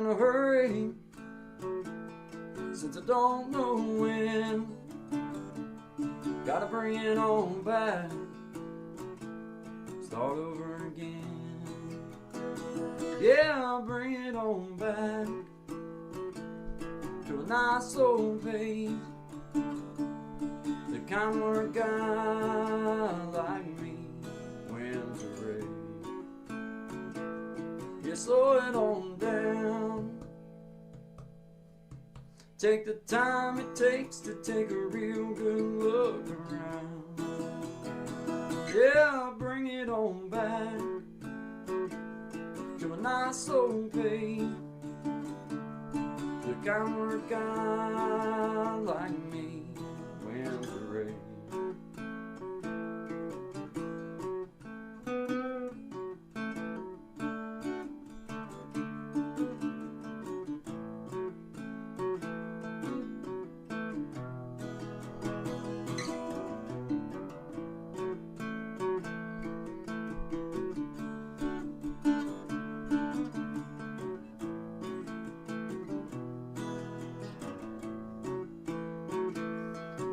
in a hurry, since I don't know when. Gotta bring it on back, start over again. Yeah, I'll bring it on back to a nice old pace, the kind where a guy like me wins a race. Yeah, slow it on down, take the time it takes to take a real good look around. Yeah, I'll bring it on back to a nice old pace, the kind where a guy like me wins the race.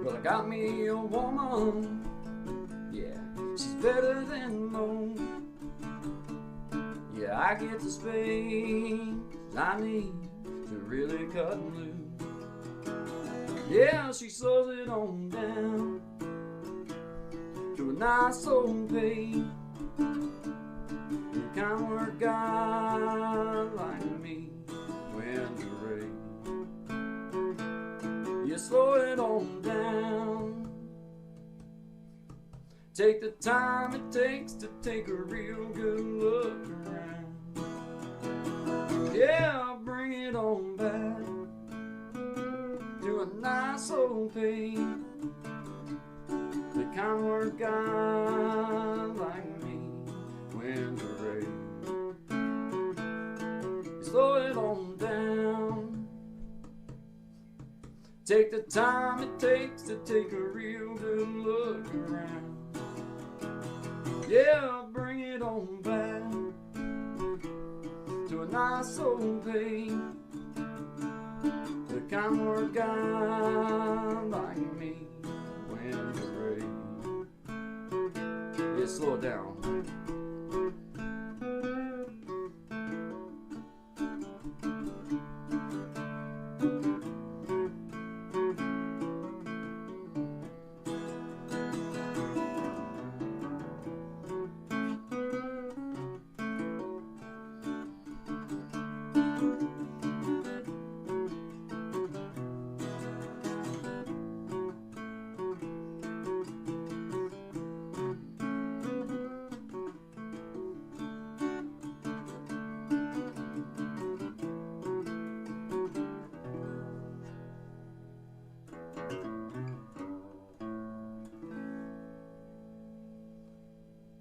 Well, I got me a woman, yeah, she's better than most. Yeah, I get the space I need to really cut and loose. Yeah, she slows it on down to a nice old pace, the kind where a guy like me wins the race. You slow it on down, take the time it takes to take a real good look around. Yeah, I'll bring it on back to a nice old pace, the kind where a guy like me wins a race. You slow it on down, take the time it takes to take a real good look around. Yeah, I'll bring it on back to a nice old pace, the kind where a guy like me wins the race. Yeah, slow it down.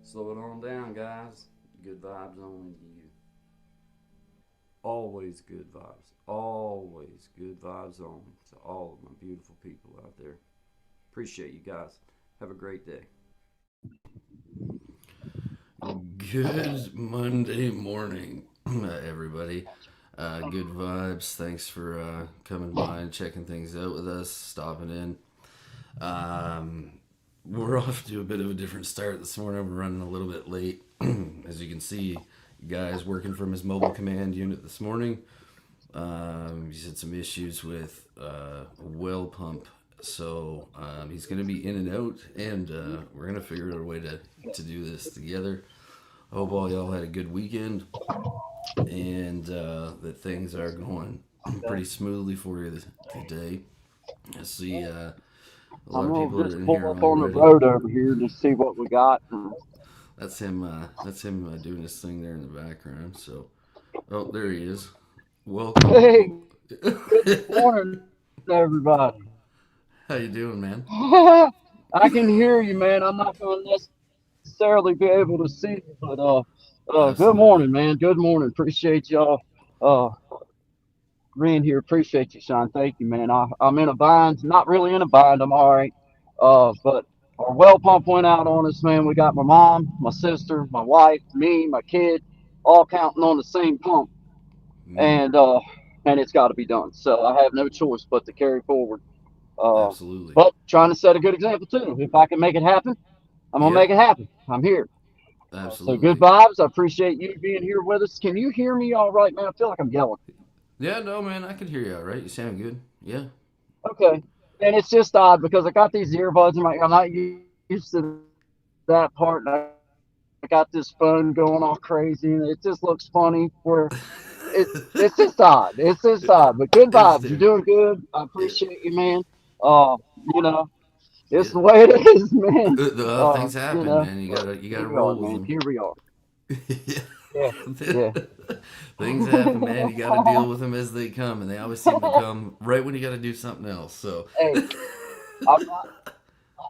Slow it on down, guys. Good vibes only to you. Always good vibes. Always good vibes only to all of my beautiful people out there. Appreciate you guys. Have a great day. Good Monday morning, everybody. Good vibes. Thanks for coming by and checking things out with us, stopping in. We're off to a bit of a different start this morning. We're running a little bit late. As you can see, guys working from his mobile command unit this morning. He's had some issues with a well pump, so he's going to be in and out, and we're going to figure out a way to do this together. I hope all y'all had a good weekend, and that things are going pretty smoothly for you today. I see a lot I'm of gonna people just are in pull here up on the already. road over here to see what we got. That's him. That's him doing his thing there in the background. So, oh, there he is. Hey, Welcome. good morning, everybody. How you doing, man? I can hear you, man. I'm not gonna necessarily be able to see you, but good Absolutely. morning, man. Good morning. Appreciate y'all uh being here. Appreciate you, Sean. Thank you, man. I'm in a bind. Not really in a bind. I'm all right. But our well pump went out on us, man. We got my mom, my sister, my wife, me, my kid, all counting on the same pump. Mm, and it's got to be done. So I have no choice but to carry forward. Uh, absolutely. but trying to set a good example too. If I can make it happen, I'm gonna Yeah, make it happen. I'm here. So good absolutely. vibes. I appreciate you being here with us. Can you hear me all right, man? I feel like I'm yelling. Yeah, no, man, I can hear you all right. You sound good. Yeah. Okay. And it's just odd because I got these earbuds in my. I'm not used to that part. And I got this phone going all crazy, and it just looks funny. Where it's just odd. It's just odd. But good vibes. You're doing good. It's I there. appreciate you, man. You know, it's the way it Yeah. is, man. Things happen, Here man. we are, You man. gotta Here roll we with are. them. Yeah. Yeah. Yeah. Things happen, man. You got to deal with them as they come, and they always seem to come right when you got to do something else. So Hey, I'm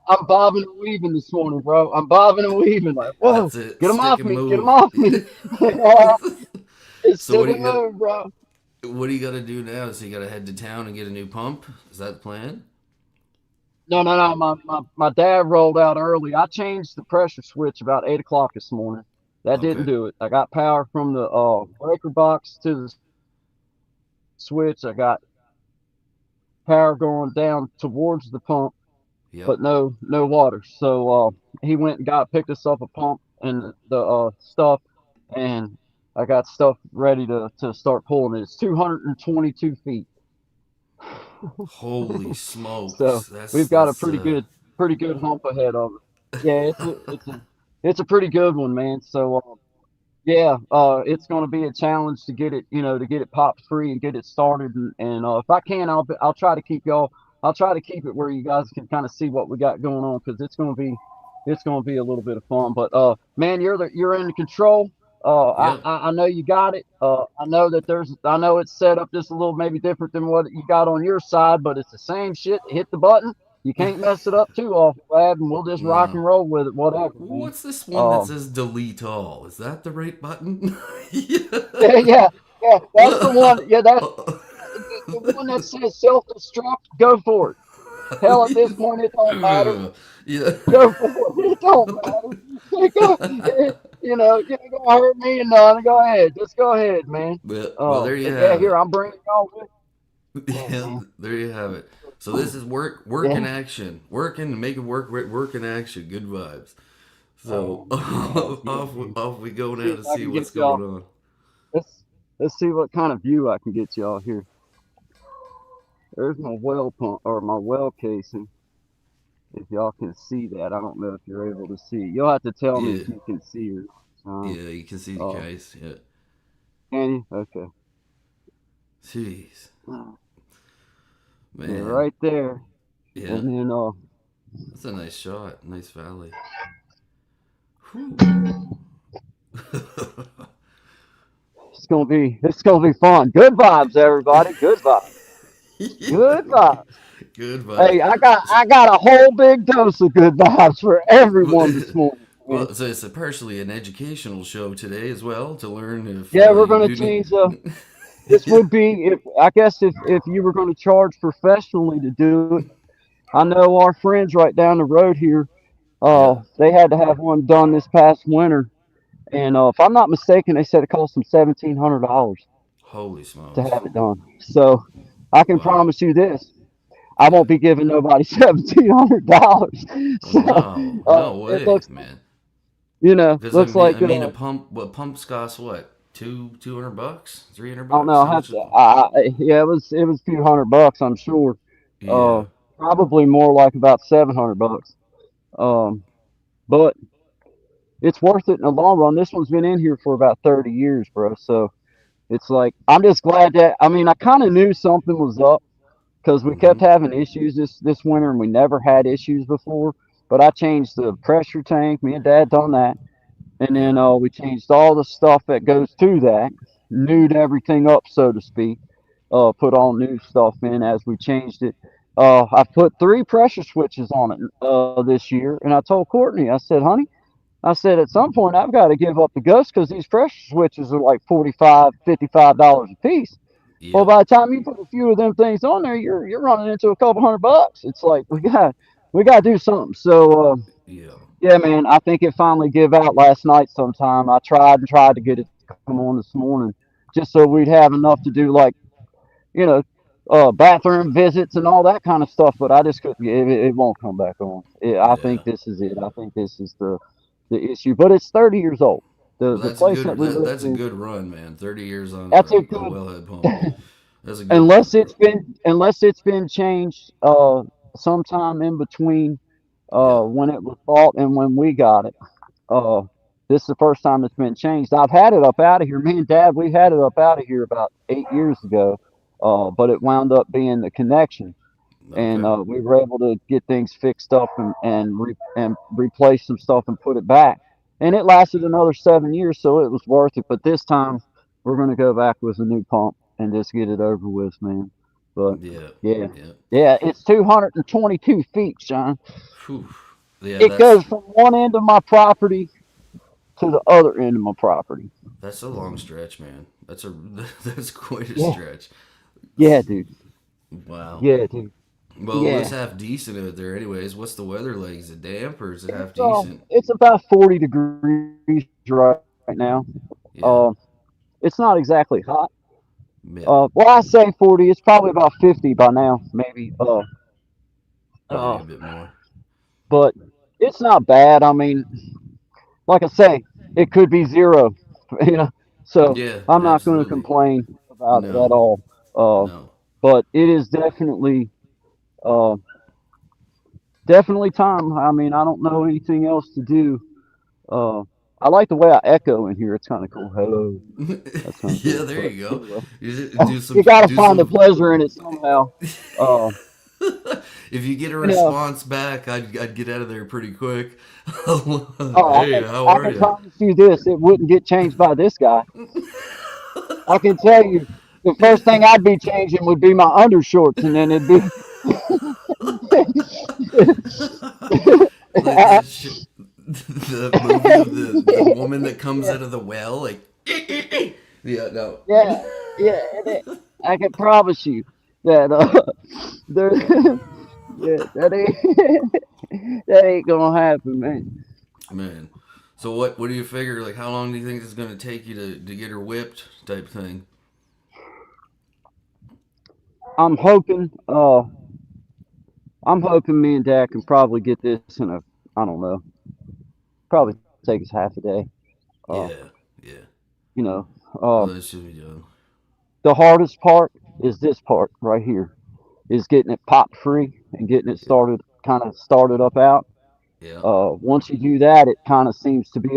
I'm bobbing and weaving this morning, bro. I'm bobbing and weaving like, whoa, that's it. get them Stick off and me, get them move. off me. It's So stick and move, bro. what do you got to do now? So you got to head to town and get a new pump. Is that the plan? No, no, no. My dad rolled out early. I changed the pressure switch about 8 o'clock this morning. That didn't Okay. do it. I got power from the breaker box to the switch. I got power going down towards the pump, but no Yep. water. So he went and got picked us up a pump and the stuff, and I got stuff ready to start pulling it. It's 222 feet. Holy So smokes! we've got a pretty good hump ahead of us. Yeah, it's a pretty good one, man. So yeah, it's going to be a challenge to get it, to get it pop free and get it started. And if I can, I'll try to keep y'all. I'll try to keep it where you guys can kind of see what we got going on because it's going to be a little bit of fun. But man, you're in control. Yep. I know you got it. I know it's set up just a little maybe different than what you got on your side, but it's the same shit. Hit the button. You can't mess it up too often, lad, and we'll just rock No. and roll with it, whatever, man. What's this one that Um, says delete all? Is that the right button? Yeah. Yeah, yeah, yeah. That's the one. Yeah, that's Uh, the one that says self-destruct. Go for it. Hell, at this point, it don't matter. yeah. Go for it. It don't matter. You ain't gonna hurt me and none. Go ahead. Just go ahead, man. Well, there you But yeah, have here it. I'm bringing y'all with. Yeah, Yeah, man. there you have it. So this is work in Yeah. action, working, making work in action. Good vibes. So Oh man, hell yeah, man. off we go See now if to I see can what's get going y'all. on. Let's let's see what kind of view I can get y'all here. There's my well pump or my well casing. If y'all can see that, I don't know if you're able to see. You'll have to tell me Yeah, if you can see it. Uh, yeah, you can see the uh, case. Yeah, can you? Okay. jeez, Yeah, man. right there. Yeah, And then that's a nice shot. Nice valley. Whew. it's gonna be fun. Good vibes, everybody. Good vibes. Yeah. Good vibes. Good vibes. Hey, I got a whole big dose of good vibes for everyone this morning, man. Well, so it's partially an educational show today as well to learn if Yeah, we're you gonna do need. change. This would be if I guess if you were going to charge professionally to do it. I know our friends right down the road here. Yeah. They had to have one done this past winter, and if I'm not mistaken, they said it cost them $1,700 Holy to smokes. have it done. So I can Wow. promise you this: I Yeah. won't be giving nobody $1,700. Well, So no, no it way, looks, man. you know, Because looks I like mean, what pumps cost what? $200, I don't know. $300? How I have much is? to. Yeah, it was a few $100, I'm sure. Yeah. Uh, Probably more like about $700. Um, but it's worth it in the long run. This one's been in here for about 30 years, bro. So it's like I'm just glad that I mean I kind of knew something was up because we Mm-hmm. kept having issues this winter and we never had issues before. But I changed the pressure tank. Me and Dad done that, and then Yep. we changed all the stuff that goes to that, newed everything up, so to speak. Put all new stuff in as we changed it. I put three pressure switches on it this year, and I told Courtney, I said, "Honey, I said at some point I've got to give up the ghost because these pressure switches are like 45, $55 a piece. Well, Yep. by the time you put a few of them things on there, you're running into a couple $100. It's like we got to do something. So Yeah. yeah, man, I think it finally gave out last night. Sometime I tried and tried to get it to come on this morning. just so we'd have enough to do like, you know, bathroom visits and all that kind of stuff. But I just couldn't. It won't come back on. I think Yeah. this is it. I think this is the issue. But it's 30 years old. Well, The that's a place that good we live that's a in. good run, man. 30 years on That's a a good. wellhead pump. That's a good run. Unless it's been changed sometime in between Yeah. when it was bought and when we got it. Uh, this is the first time it's been changed. I've had it up out of here. Me and Dad, we had it up out of here about 8 years ago, but it wound up being the connection, and Okay. we were able to get things fixed up and replace some stuff and put it back. And it lasted another 7 years, so it was worth it. But this time, we're going to go back with a new pump and just get it over with, man. But Yeah. yeah, Yeah. yeah, it's 222 feet, John. Whew. Yeah, It goes from one end of my property to the other end of my property. that's a long stretch, man. That's a that's quite a Yeah, stretch. yeah, dude. Wow. Yeah, dude. Well, it looks Yeah. half decent out there, anyways. What's the weather like? Is it damp or is it half It's decent? it's about 40 degrees right now. Um, Yeah. it's not exactly hot. Yeah. Well, I say 40. It's probably about 50 by now, maybe. Maybe Uh, a bit more. but it's not bad. I mean, like I say, it could be zero, you know. So Yeah. I'm not going to Absolutely. complain about it at No. all. Uh, No. but it is uh, definitely time. I mean, I don't know anything else to do. Uh, I like the way I echo in here. It's kind of cool. Hello. That's kind of Yeah. cool. There But you go. anyway, Do some. you got to Do find the some. pleasure in it somehow. Uh, If you get a you know, response back, I'd get out of there pretty quick. Hey, oh, how I are can you? promise you this: it wouldn't get changed by this guy. I can tell you, the first thing I'd be changing would be my undershorts, and then it'd be Like that shit, the movie of the woman that comes yeah, out of the well, like yeah, no, yeah, yeah. I can promise you that there, yeah, that ain't that ain't gonna happen, man. man. So what do you figure? Like, how long do you think it's gonna take you to get her whipped, type thing? I'm hoping, I'm hoping me and Dad can probably get this in a, I don't know, probably take us half a day. Uh, Yeah, yeah. you know, Oh, um, that should be done. the hardest part is this part right here, is getting it pop free and getting it Yeah, started, kind of started up out. yeah. Once you do that, it kind of seems to be,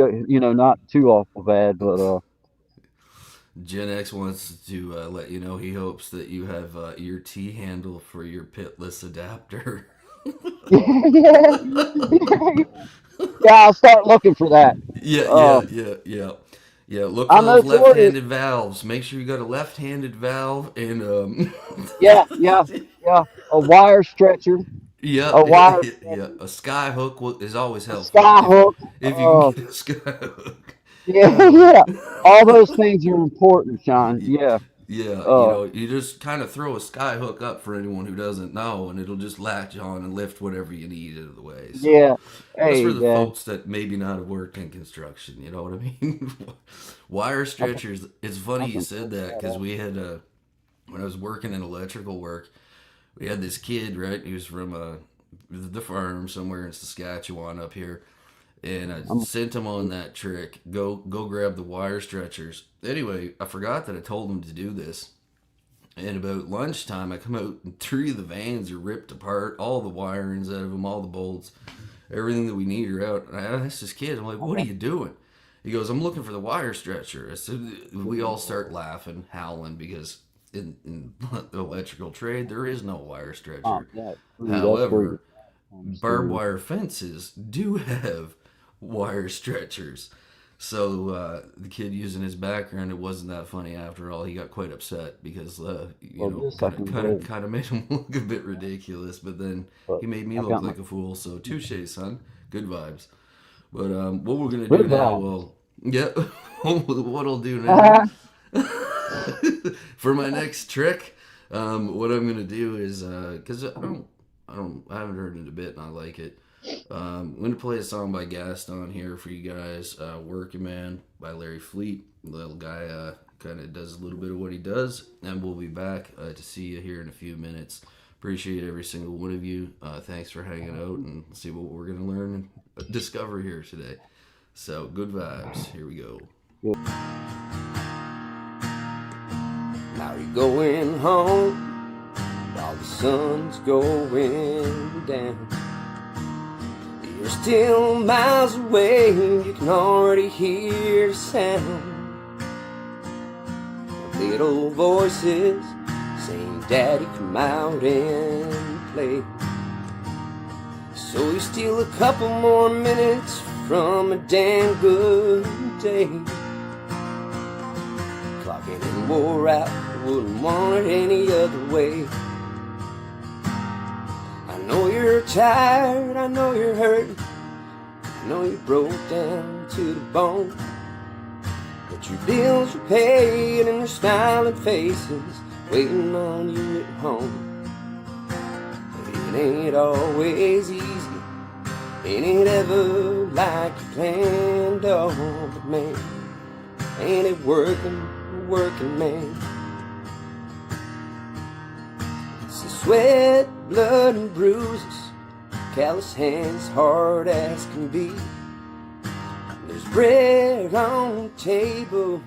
not too awful bad, but Gen X wants to let you know he hopes that you have your T handle for your pitless adapter. yeah, yeah, I'll start looking for that. Yeah, Uh, yeah, yeah, yeah. Yeah, look for I'm those notorious. left-handed valves. Make sure you got a left-handed valve and Yeah, yeah, yeah. A wire stretcher, yeah, a yeah, wire yeah, yeah. stretcher, A sky hook is always a helpful sky hook. if you can get a sky hook. Yeah, Oh. yeah. All those things are important, Sean. Yeah. Yeah, Uh, you just kind of throw a sky hook up for anyone who doesn't know, and it'll just latch on and lift whatever you need out of the way. So yeah. that's for Hey, the Dad. folks that maybe not have worked in construction. You know what I mean? Wire I can, stretchers. It's I funny you can said figure that that because out. we had when I was working in electrical work, we had this kid, right? He was from the farm somewhere in Saskatchewan up here, and I I'm, sent him on that trick. Go grab the wire stretchers. Anyway, I forgot that I told him to do this. And about lunchtime, I come out and three of the vans are ripped apart, all the wirings out of them, all the bolts, everything that we need are out. And I asked this kid, I'm like, "What are you doing?" He goes, "I'm looking for the wire stretcher." I said, we all start laughing, howling because in the electrical trade there is no wire stretcher. that's where you're However, barbed serious. wire fences do have wire stretchers. So the kid using his background, it wasn't that funny after all. He got quite upset because Well, this I kind of can kind of do, kind of made him look a bit ridiculous. But then but he made me I look got my like a fool. So touche, son. Good vibes. But what we're gonna do good now? vibes. Well, yeah. What I'll do now for my next trick, what I'm gonna do is because I haven't heard it in a bit and I like it. I'm gonna play a song by Gaston here for you guys. "Working Man" by Larry Fleet. The little guy kind of does a little bit of what he does, and we'll be back to see you here in a few minutes. Appreciate every single one of you. Thanks for hanging out and see what we're going to learn and discover here today. So, good vibes. Here we go. Now you're going home while the sun's going down. You're still miles away, you can already hear the sound of little voices saying, Daddy, come out and play. So you steal a couple more minutes from a damn good day. Clocking in wore out, wouldn't want it any other way. I know you're tired, I know you're hurt, I know you broke down to the bone. But your bills are paid and there's smiling faces waiting on you at home. But it ain't always easy, ain't it ever like you planned? Oh, but man, ain't it working man. It's the sweat, blood and bruises, callous hands, hard as can be. There's bread on the table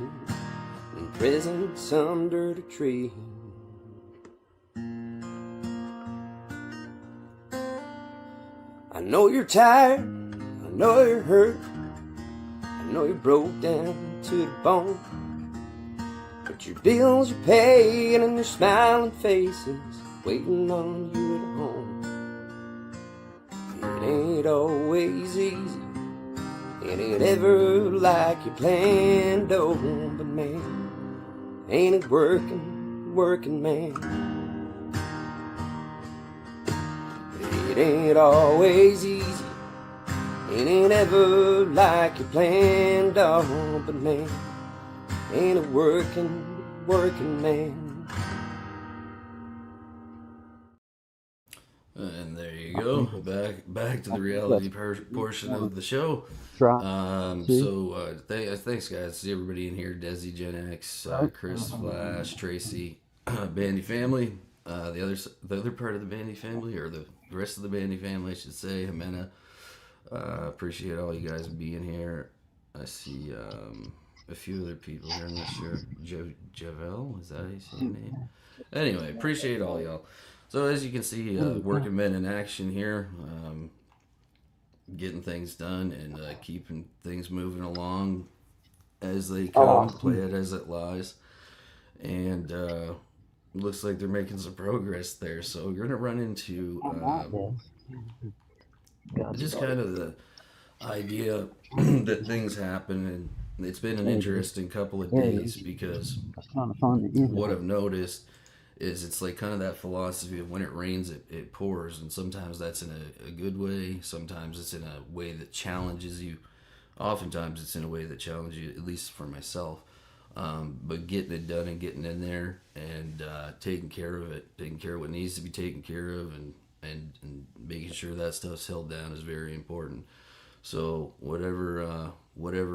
and presents under the tree. I know you're tired, I know you're hurt, I know you broke down to the bone. But your bills are paid and there's smiling faces waiting on you at home. It ain't always easy, ain't it ever like you planned? Oh, but man, ain't it working man. It ain't always easy, ain't it ever like you planned? Oh, but man, ain't it working man. And there you go. Back to the reality portion of the show. Thanks guys. See everybody in here. Desi, Gen X, Chris, Flash, Tracy, Bandy family. The other part of the Bandy family, or the rest of the Bandy family, I should say. Jimena. Appreciate all you guys being here. I see a few other people here. I'm not sure. Javel, is that how you say your name? Anyway, appreciate all y'all. So as you can see, working men in action here, getting things done and keeping things moving along as they come, play it as it lies. And looks like they're making some progress there. So we're going to run into just kind of the idea that things happen, and it's been an interesting couple of days because what I've noticed is it's like kind of that philosophy of when it rains, it pours, and sometimes that's in a good way, sometimes it's in a way that challenges you, oftentimes it's in a way that challenges you, at least for myself, but getting it done and getting in there and taking care of it, taking care of what needs to be taken care of, and making sure that stuff's held down is very important. So whatever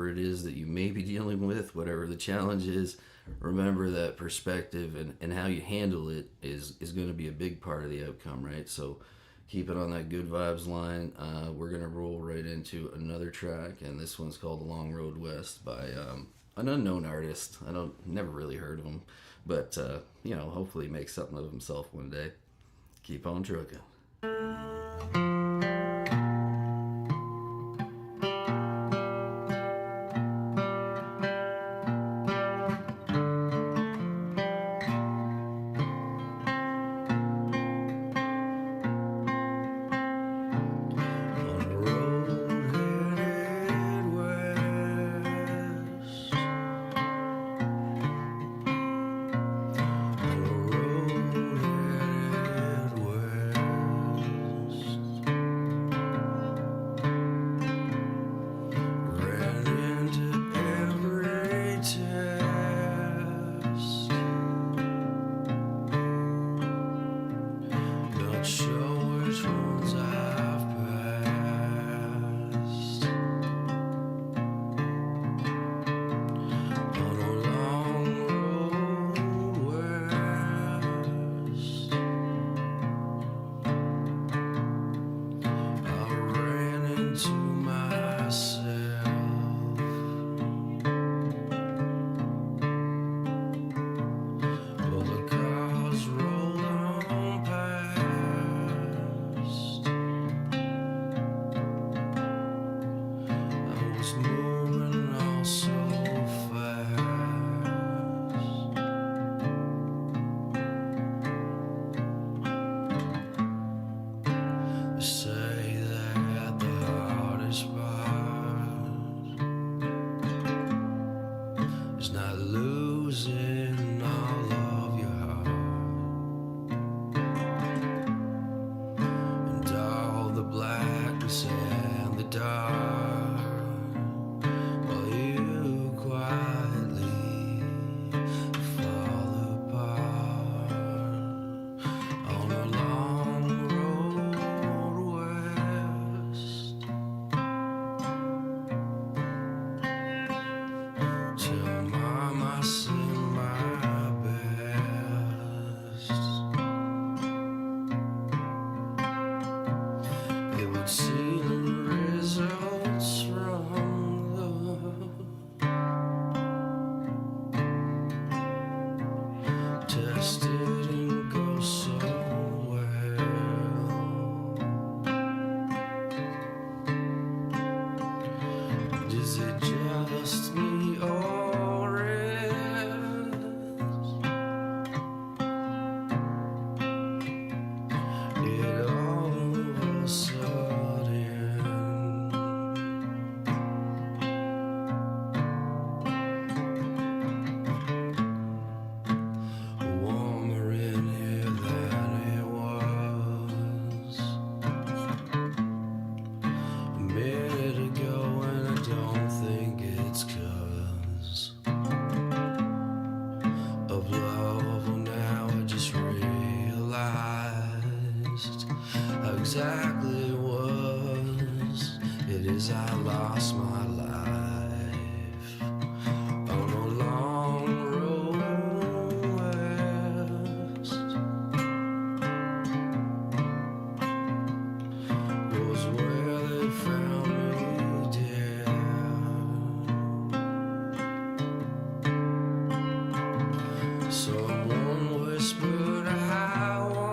it is that you may be dealing with, whatever the challenge is, remember that perspective and how you handle it is going to be a big part of the outcome, right? So keep it on that good vibes line. We're going to roll right into another track, and this one's called The Long Road West by an unknown artist. Never really heard of him, but hopefully he makes something of himself one day. Keep on trucking. I've seen the results from the test didn't go so well. Is it just me or is it all of a sudden warmer in here than it was a minute ago, and I don't think it's 'cause of love. Well, now I just realized how exactly it was. It is I lost my life on a long road west. Was where they found me dead. Someone whispered I won.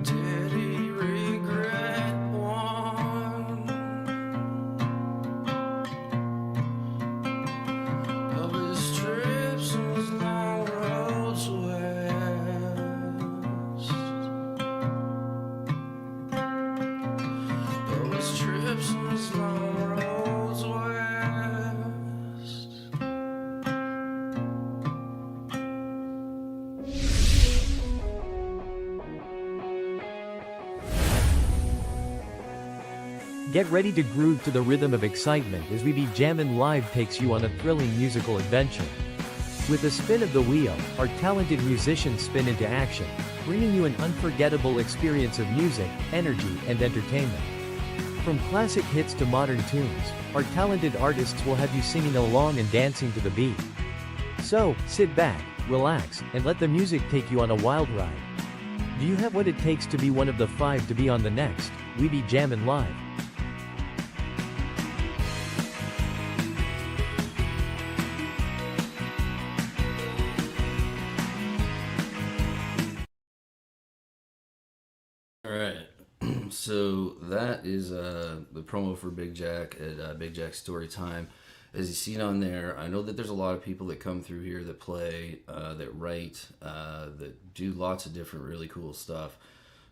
Did he regret one of his trips on his long roads west? Of his trips on his long roads west. Get ready to groove to the rhythm of excitement as We Be Jammin' Live takes you on a thrilling musical adventure. With a spin of the wheel, our talented musicians spin into action, bringing you an unforgettable experience of music, energy, and entertainment. From classic hits to modern tunes, our talented artists will have you singing along and dancing to the beat. So, sit back, relax, and let the music take you on a wild ride. Do you have what it takes to be one of the 5 to be on the next We Be Jammin' Live? Alright, so that is the promo for Big Jack at Big Jack Story Time. As you've seen on there, I know that there's a lot of people that come through here that play, that write, that do lots of different really cool stuff.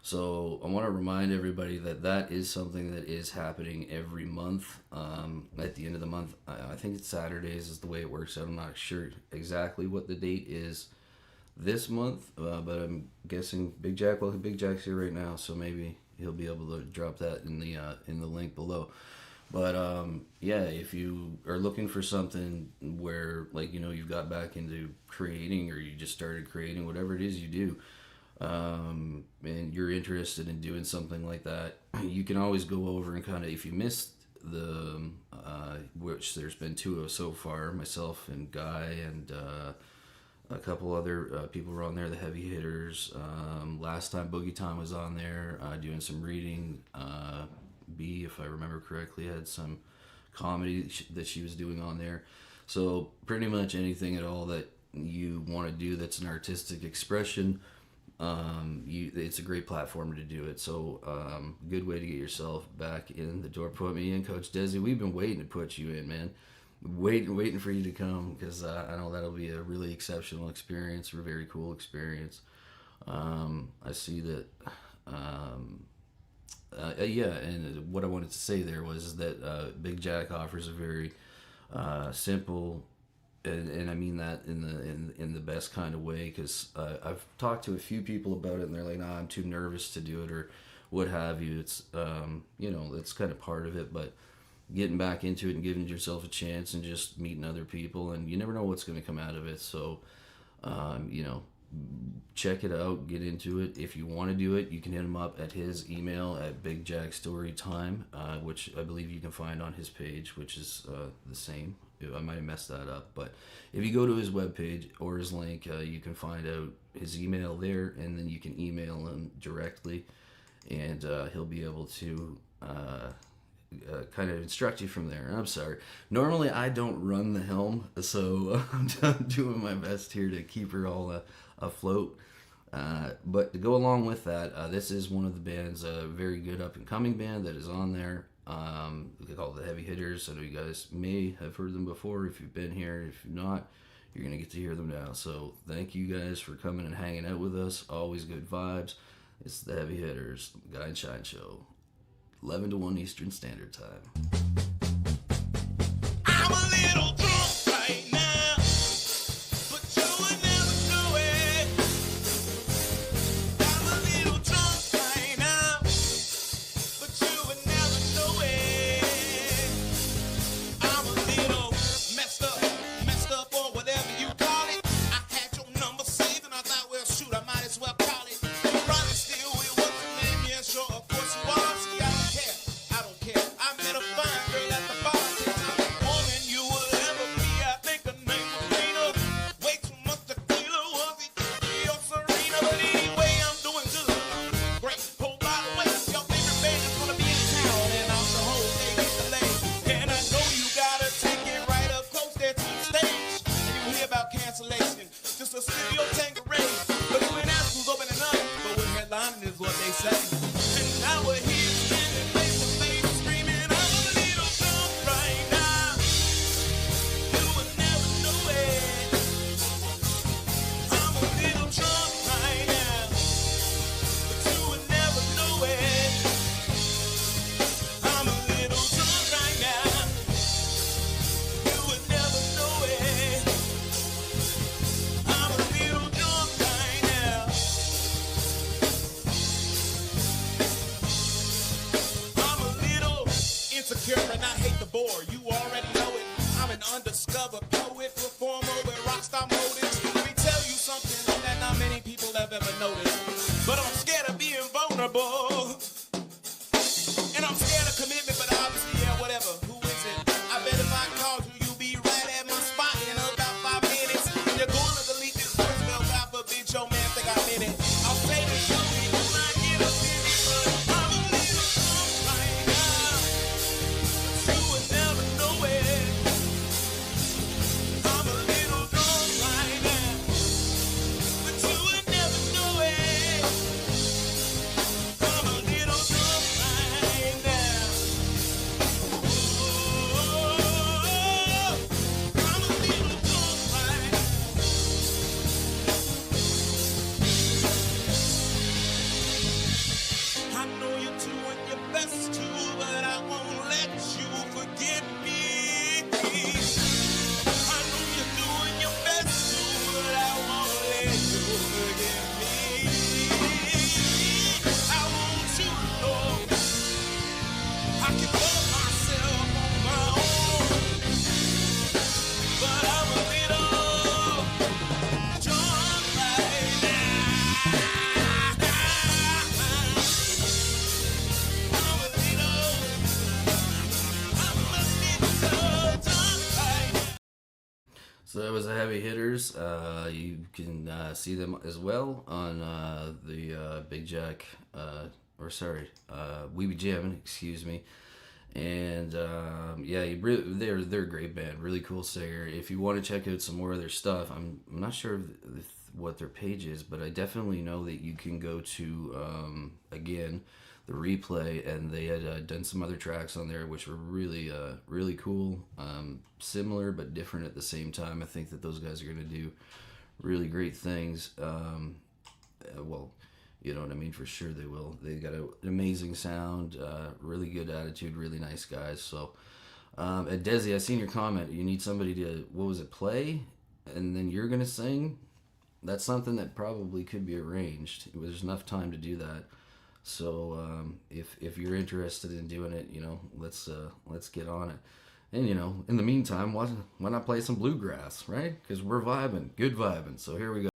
So I want to remind everybody that that is something that is happening every month. At the end of the month, I think it's Saturdays is the way it works out. I'm not sure exactly what the date is this month, but I'm guessing Big Jack. Well, Big Jack's here right now, so maybe he'll be able to drop that in the link below. But yeah, if you are looking for something where, like, you know, you've got back into creating, or you just started creating, whatever it is you do, and you're interested in doing something like that, you can always go over and kind of, if you missed the which there's been 2 of so far, myself and Guy and a couple other people were on there, the heavy hitters. Last time Boogie Tom was on there doing some reading. B, if I remember correctly, had some comedy that she was doing on there. So pretty much anything at all that you want to do that's an artistic expression, it's a great platform to do it. So good way to get yourself back in the door. Put me in, Coach Desi. We've been waiting to put you in, man. Waiting for you to come, because I know that'll be a really exceptional experience, or a very cool experience. I see that. Yeah, and what I wanted to say there was that Big Jack offers a very simple, and I mean that in the best kind of way, because I've talked to a few people about it, and they're like, "Nah, I'm too nervous to do it," or what have you. It's you know, it's kind of part of it, but getting back into it and giving yourself a chance and just meeting other people, and you never know what's going to come out of it. So you know, check it out, get into it. If you want to do it, you can hit him up at his email at BigJackStoryTime, which I believe you can find on his page, which is the same. I might have messed that up. But if you go to his webpage or his link, you can find out his email there, and then you can email him directly, and he'll be able to kind of instruct you from there. I'm sorry. Normally, I don't run the helm, so I'm doing my best here to keep her all afloat. But to go along with that, this is one of the bands, a very good up-and-coming band that is on there. They call it the Heavy Hitters. I know you guys may have heard them before if you've been here. If you're not, you're going to get to hear them now. So thank you guys for coming and hanging out with us. Always good vibes. It's the Heavy Hitters, Guy and Shine Show, 11 to 1 Eastern Standard Time. I'm a little drunk right now, but you would never know it. I'm a little drunk right now, but you would never know it. I'm a little messed up, or whatever you call it. I had your number saved and I thought, well, shoot, I might as well call it. You probably still with what's your name? Yeah, sure, of course you are. See, I don't care. I met a fine girl at the bar. Woman you will ever be. I think her name was Rena. Way too much tequila, was it? Or Serena, but anyway, I'm doing good. Great. Oh, by the way, your favorite band is gonna be in town, and I'm the whole day get delayed. And I know you gotta take it right up close there to the stage. And you hear about cancellation, just a city of Tanqueray. But you ain't asked who's opening up, but we're headlining is what they say. And now we're here standing face to face, screaming, I'm a little drunk right now. You would never know it. I'm a little drunk right now, but you would never know it. I'm a little drunk right now. You would never know it. I'm a little drunk right now. I'm a little insecure and I hate the bore. You already know it. I'm an undiscovered poet, performer with rockstar motives. Let me tell you something that not many people have ever noticed. But I'm scared of being vulnerable. And I'm scared of commitment, but obviously, yeah, whatever. Who is it? I bet if I called you, you'll be right at my spot in about 5 minutes. And you're going to delete this voicemail, God forbid your man think I'm in it. I'll say this, show me, you might get offended, but I'm a little drunk right now. But you would never know it. I'm a little drunk right now, but you would never know it. I'm a little drunk right now. Oh, I'm a little drunk right now. I know you're doing your best to, but I won't let you forget me. I know you're doing your best to, but I won't let you forget me. I want you to know I can love myself on my own, but I'm a little drunk right now. I'm a little drunk right now. So that was the Heavy Hitters. You can see them as well on the Big Jack, We Be Jammin', excuse me. And yeah, they're a great band, really cool singer. If you want to check out some more of their stuff, I'm not sure what their page is, but I definitely know that you can go to again the replay, and they had done some other tracks on there which were really really cool, similar but different at the same time. I think that those guys are going to do really great things. Well, you know what I mean, for sure they will. They got an amazing sound, really good attitude, really nice guys. So and Desi, I seen your comment, you need somebody to, what was it, play and then you're gonna sing. That's something that probably could be arranged. There's enough time to do that. So if you're interested in doing it, you know, let's get on it. And you know, in the meantime, why not play some bluegrass, right? Because we're vibing, good vibing. So here we go.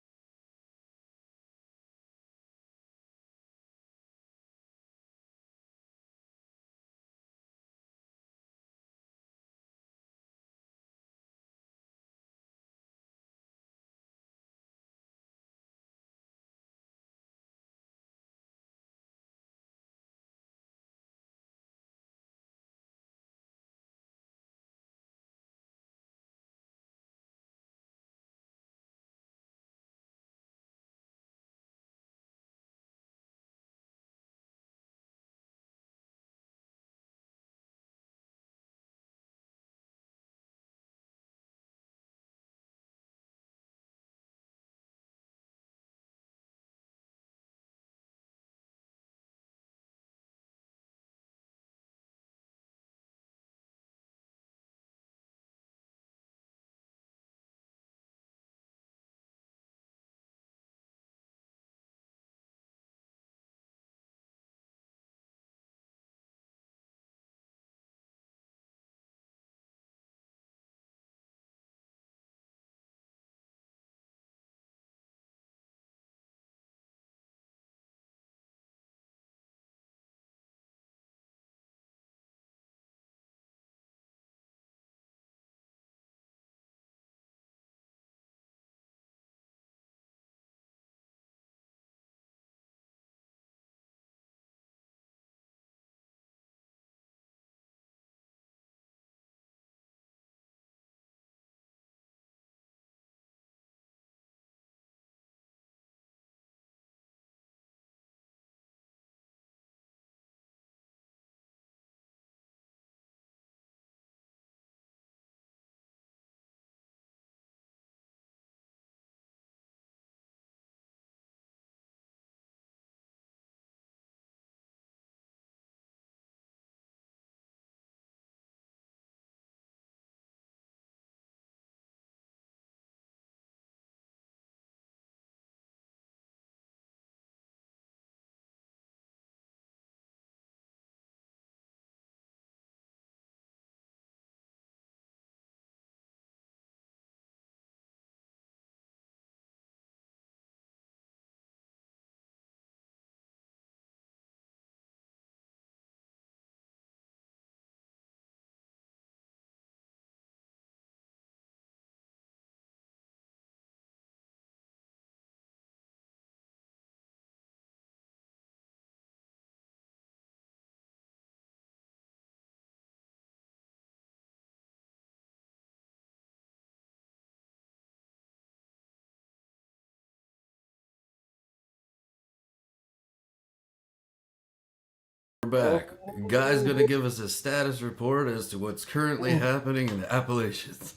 back. Guy's gonna give us a status report as to what's currently happening in the Appalachians.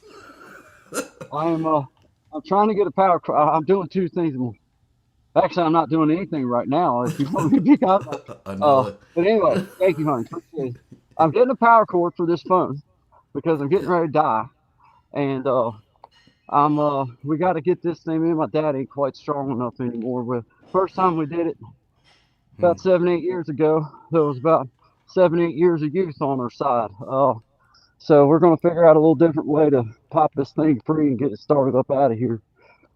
I'm trying to get a power. I'm doing two things. Actually, I'm not doing anything right now. If you want me to be honest. I know it. But anyway, thank you, honey. Appreciate it. I'm getting a power cord for this phone because I'm getting ready to die, and we got to get this thing. Me and my dad ain't quite strong enough anymore. With first time we did it about 7-8 years ago, there was about 7-8 years of youth on our side. So we're gonna figure out a little different way to pop this thing free and get it started up out of here.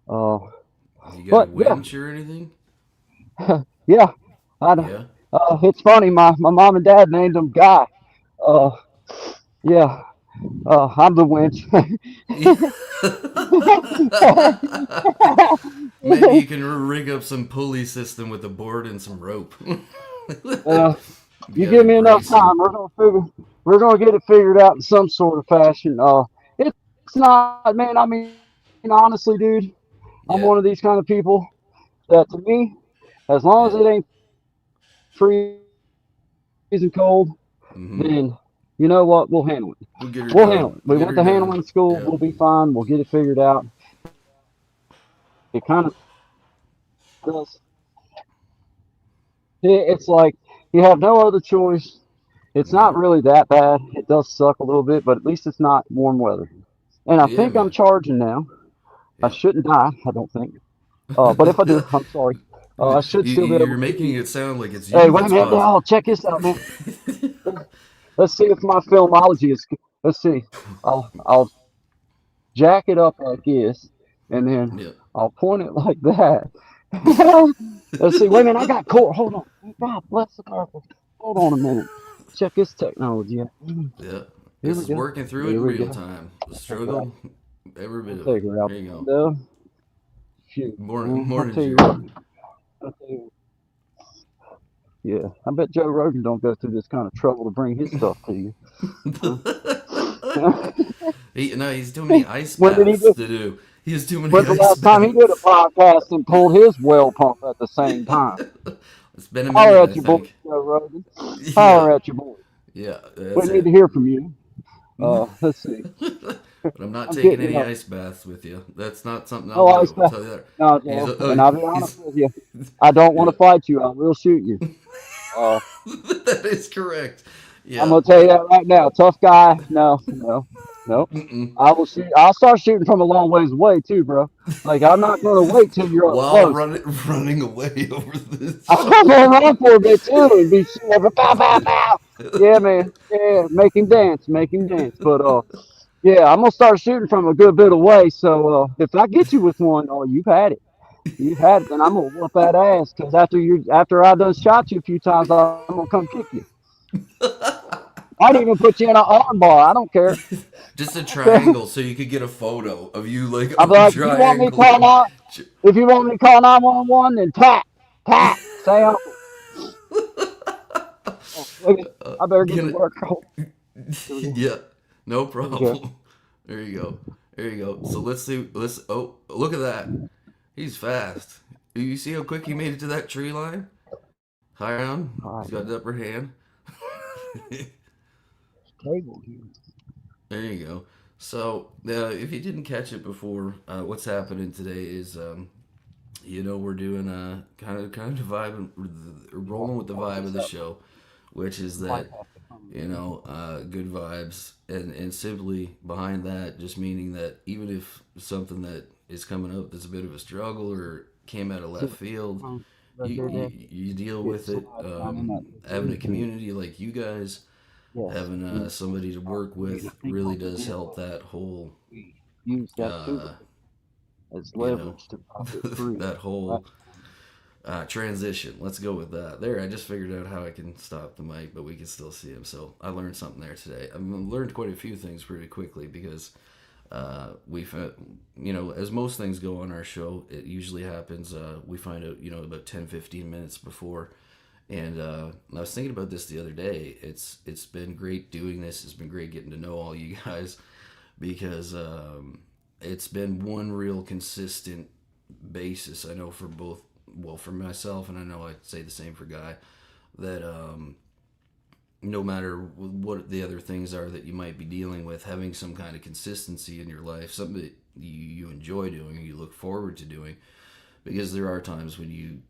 You got a but, yeah. winch or anything? Yeah, Yeah. it's funny. My mom and dad named him Guy. Yeah. I'm the winch. Maybe you can rig up some pulley system with a board and some rope. You give me enough time, we're gonna get it figured out in some sort of fashion. It's not, man. I mean, honestly, dude, I'm one of these kind of people that, to me, as long as it ain't freezing cold, then you know what? We'll handle it. We'll handle it. We went to handling school. Yeah. We'll be fine. We'll get it figured out. It kind of does. It's like you have no other choice. It's not really that bad. It does suck a little bit, but at least it's not warm weather. And I think I'm charging now. I shouldn't die, I don't think. But if I do, I'm sorry. I should still be able. You're making it sound like it's you. Hey, wait a minute. Oh, check this out, man. Let's see if my filmology is. Let's see. I'll jack it up like this, and then I'll point it like that. Let's see. Wait a minute. I got cord. Hold on. God bless the purple. Hold on a minute. Check this technology out. Yeah. This is working through it in real time. The struggle, every bit of it. There you go. Shoot. More than you. I'll tell you. Yeah, I bet Joe Rogan don't go through this kind of trouble to bring his stuff to you. He's too many ice baths to do. He has too many ice baths. When's the last time he did a podcast and pulled his well pump at the same time? It's been a minute, Holler at your boy, Joe Rogan. Holler at your boy. Yeah, we need to hear from you. Let's see. But I'm not taking any ice baths with you. That's not something I'll do. I'll tell you that. No, and I'll be honest with you. I don't want to fight you. I will shoot you. That is correct. Yeah. I'm gonna tell you that right now. Tough guy. No. I will shoot. I'll start shooting from a long ways away too, bro. Like, I'm not gonna wait till you're while running away over this. I'm gonna run for a bit too and be shooting. Pow, pow, pow. Yeah, man. Yeah, make him dance. But yeah, I'm gonna start shooting from a good bit away. So if I get you with one, you've had it. Then I'm gonna whoop that ass. Because after I done shot you a few times, I'm gonna come kick you. I'd even put you in an arm bar. I don't care. Just a triangle, so you could get a photo of you like. I'm like, if you want me to call 911, then pat, say uncle. I better get to work. Yeah. No problem. There you go. So let's see. Oh, look at that. He's fast. You see how quick he made it to that tree line? High on. He's got the upper hand. There you go. So if you didn't catch it before, what's happening today is, we're doing kind of the vibe, rolling with the vibe of the show, which is that. Good vibes, and simply behind that, just meaning that even if something that is coming up that's a bit of a struggle or came out of left field, you deal with it. Having a community like you guys, having somebody to work with really does help that whole, that whole transition. Let's go with that. There, I just figured out how I can stop the mic, but we can still see him. So I learned something there today. I've learned quite a few things pretty quickly because we've, as most things go on our show, it usually happens. We find out, about 10-15 minutes before. And I was thinking about this the other day. It's been great doing this. It's been great getting to know all you guys because it's been one real consistent basis. I know for both. Well, for myself, and I know I'd say the same for Guy, that no matter what the other things are that you might be dealing with, having some kind of consistency in your life, something that you enjoy doing or you look forward to doing, because there are times when you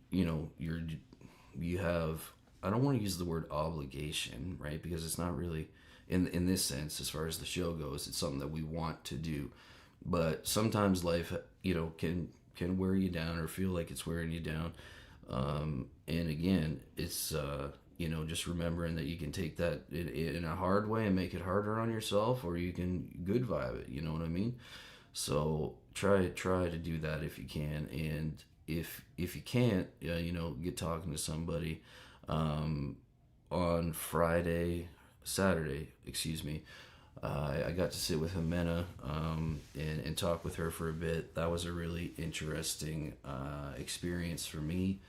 have, I don't want to use the word obligation, right? Because it's not really in this sense, as far as the show goes, it's something that we want to do, but sometimes life, can wear you down or feel like it's wearing you down. And again, it's, just remembering that you can take that in a hard way and make it harder on yourself, or you can good vibe it, you know what I mean? So try to do that if you can. And if you can't, get talking to somebody. On Saturday, I got to sit with Jimena and talk with her for a bit. That was a really interesting experience for me,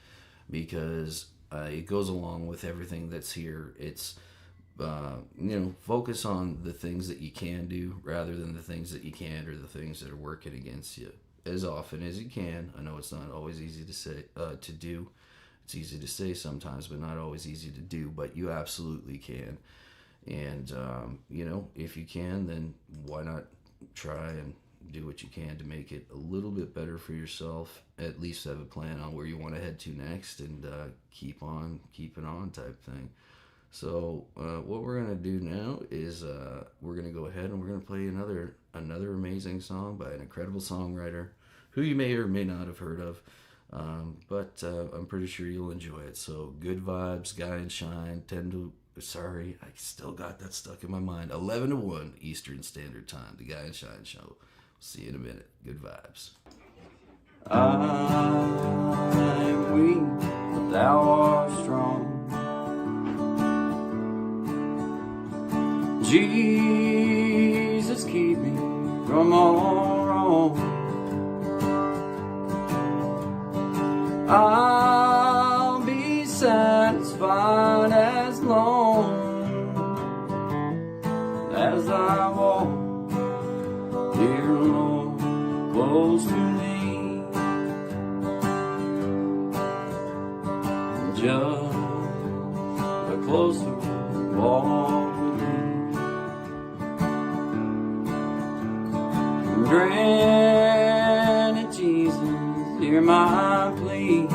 because it goes along with everything that's here. It's focus on the things that you can do rather than the things that you can't, or the things that are working against you, as often as you can. I know it's not always easy to say to do. It's easy to say sometimes, but not always easy to do. But you absolutely can. And, if you can, then why not try and do what you can to make it a little bit better for yourself. At least have a plan on where you want to head to next, and keep on keeping on type thing. So what we're going to do now is we're going to go ahead and we're going to play another amazing song by an incredible songwriter who you may or may not have heard of. But I'm pretty sure you'll enjoy it. So Good Vibes, Guy and Shine, I still got that stuck in my mind. 11 to 1 Eastern Standard Time, the Guy and Shine Show. See you in a minute. Good vibes. I'm weak, but thou art strong. Jesus, keep me from all wrong. I'll be satisfied as long as I walk, dear Lord, close to Thee. Just a closer walk with Thee. Grant it, Jesus, hear my plea.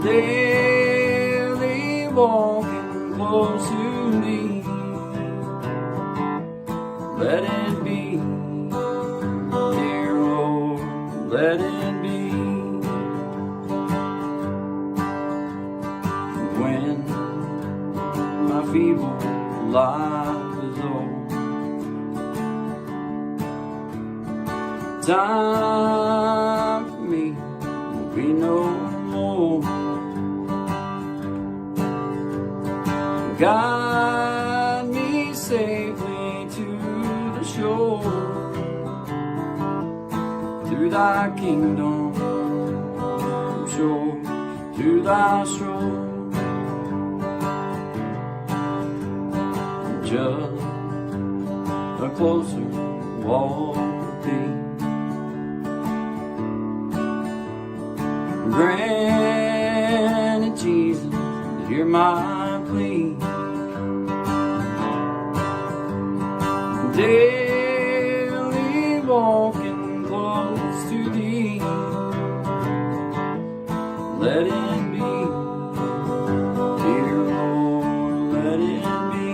Daily walking close to Thee. Let it be, dear Lord, let it be. When my feeble life is old, time for me will be no more. Guide me safely to the shore, through Thy kingdom, shore to Thy shore. Just a closer walk with Thee. Grant it, Jesus, to hear my plea. Daily walking close to Thee. Let it be, dear Lord, let it be.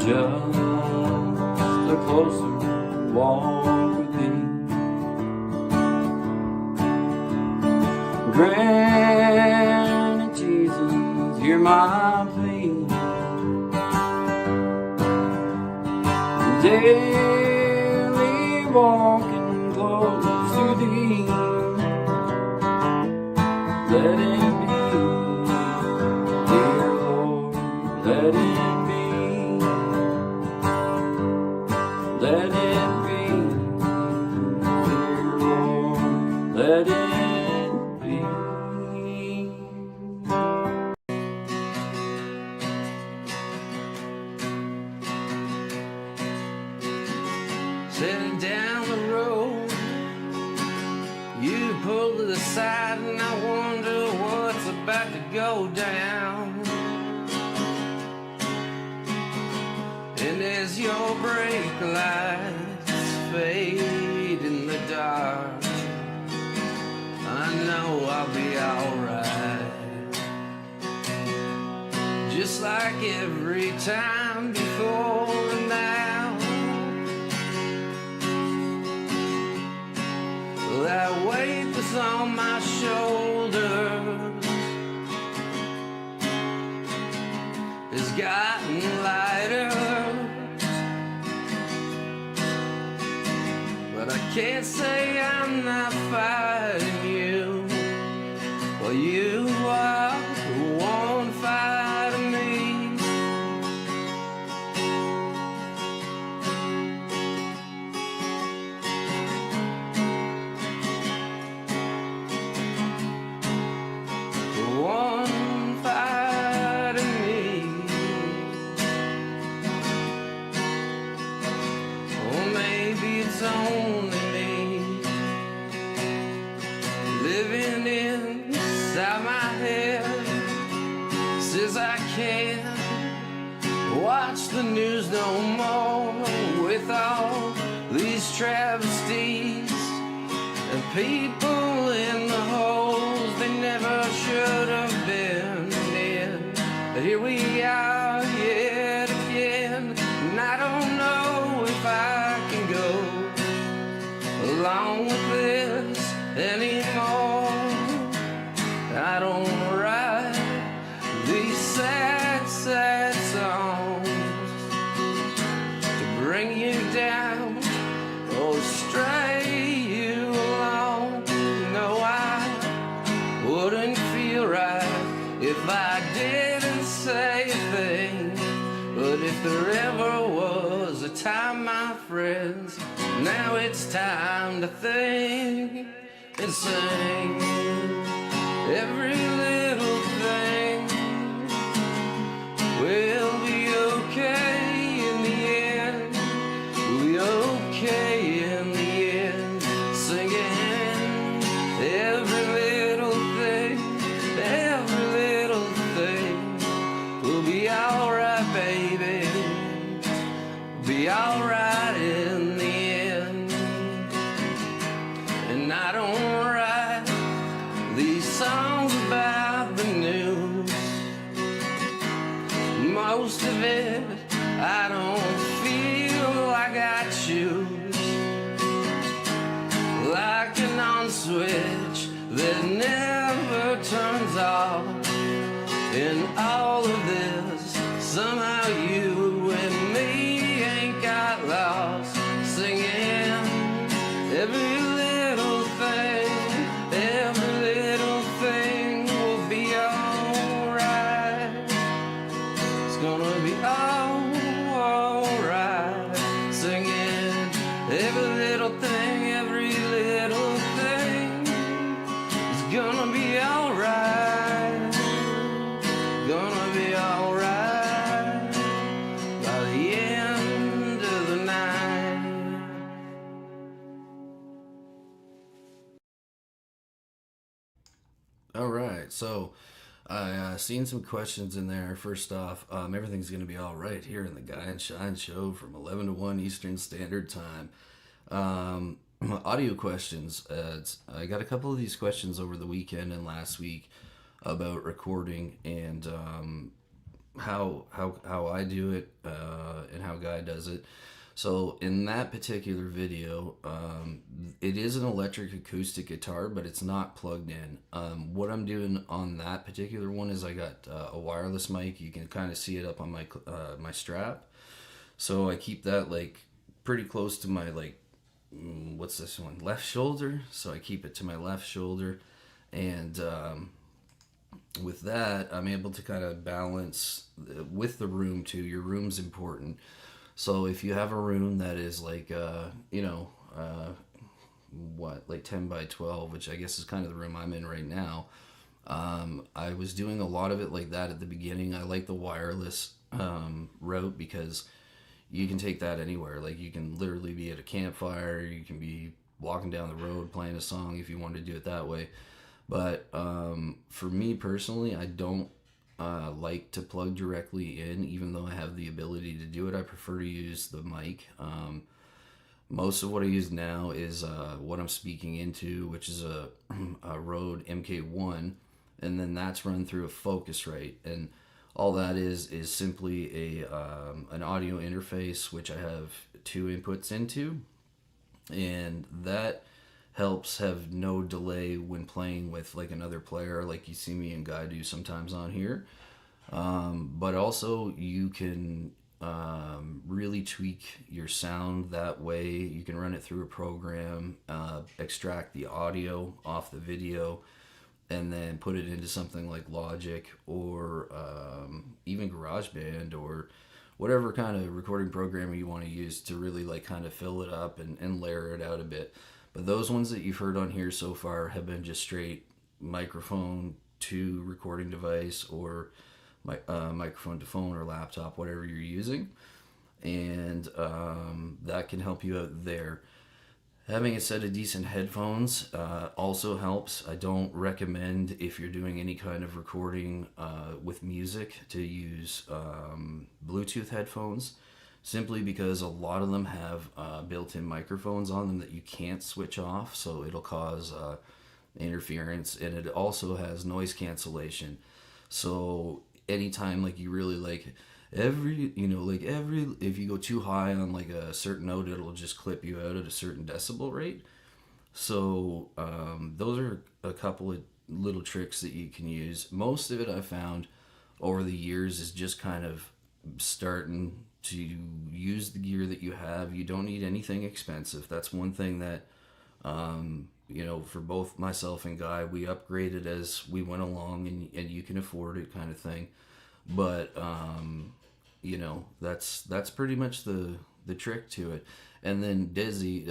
Just a closer walk with Thee. Grant it, Jesus, hear my plea. Daily walking close go down. And as your brake lights fade in the dark, I know I'll be alright. Just like every time before and now. That weight that's on my shoulders has gotten lighter, but I can't say I'm not fighting you. Well, you are the one fighting me. The one fighting me. Or maybe it's only me living inside my head. Says I can't watch the news no more with all these travesties and people in the holes they never should have been in. But here we are yet again, and I don't know if I can go along with this anymore. I don't write these sad, sad songs to bring you down or stray you along. No, I wouldn't feel right if I didn't say a thing. But if there ever was a time, my friends, now it's time to think and sing. Every little thing will be okay in the end. We'll be okay in the end. Singing every little thing will be alright, baby. Be alright in the end. And I don't write these songs about the news. Most of it I don't feel like I choose. Like an on switch that never turns off. In all of this, somehow you and me ain't got lost. Singing every little thing will be alright. It's gonna be alright. Singing every little thing is gonna be alright. Gonna be alright by the end of the night. All right, so I seen some questions in there. First off, everything's gonna be all right here in the Guy and Shine show from 11 to 1 Eastern Standard Time. Audio questions. I got a couple of these questions over the weekend and last week about recording and how I do it and how Guy does it. So in that particular video, it is an electric acoustic guitar, but it's not plugged in. What I'm doing on that particular one is I got a wireless mic. You can kind of see it up on my my strap. So I keep that like pretty close to my what's this one? Left shoulder. So I keep it to my left shoulder, and with that, I'm able to kind of balance with the room too. Your room's important. So if you have a room that is like, 10 by 12, which I guess is kind of the room I'm in right now. I was doing a lot of it like that at the beginning. I like the wireless route because you can take that anywhere. Like you can literally be at a campfire. You can be walking down the road playing a song if you want to do it that way. But for me personally, I don't like to plug directly in, even though I have the ability to do it. I prefer to use the mic. Most of what I use now is what I'm speaking into, which is a Rode MK1, and then that's run through a Focusrite, and all that is simply an audio interface which I have two inputs into, and that helps have no delay when playing with like another player, like you see me and Guy do sometimes on here. But also you can really tweak your sound that way. You can run it through a program, extract the audio off the video, and then put it into something like Logic or even GarageBand or whatever kind of recording program you want to use to really like kind of fill it up and layer it out a bit. But those ones that you've heard on here so far have been just straight microphone to recording device or microphone to phone or laptop, whatever you're using. And that can help you out there. Having a set of decent headphones also helps. I don't recommend, if you're doing any kind of recording with music, to use Bluetooth headphones, simply because a lot of them have built-in microphones on them that you can't switch off, so it'll cause interference, and it also has noise cancellation. So anytime like you really like if you go too high on like a certain note, it'll just clip you out at a certain decibel rate. So those are a couple of little tricks that you can use. Most of it I found over the years is just kind of starting to use the gear that you have. You don't need anything expensive. That's one thing that for both myself and Guy, we upgraded as we went along, and you can afford it kind of thing. But that's pretty much the trick to it. And then Desi,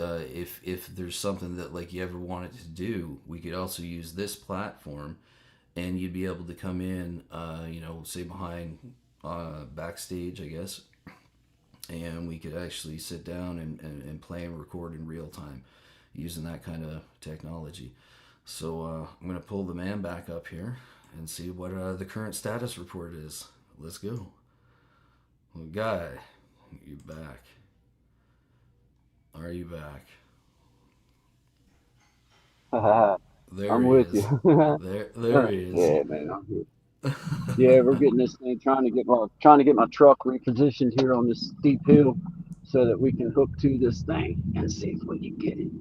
if there's something that like you ever wanted to do, we could also use this platform, and you'd be able to come in, say behind backstage, I guess, and we could actually sit down and play and record in real time using that kind of technology. So I'm going to pull the man back up here and see what the current status report is. Let's go. Well, Guy, you back? Are you back? There I'm he with is. you. There he is. Yeah, man, I'm here. Yeah, we're getting this thing, trying to get my truck repositioned here on this steep hill so that we can hook to this thing and see if we can get it.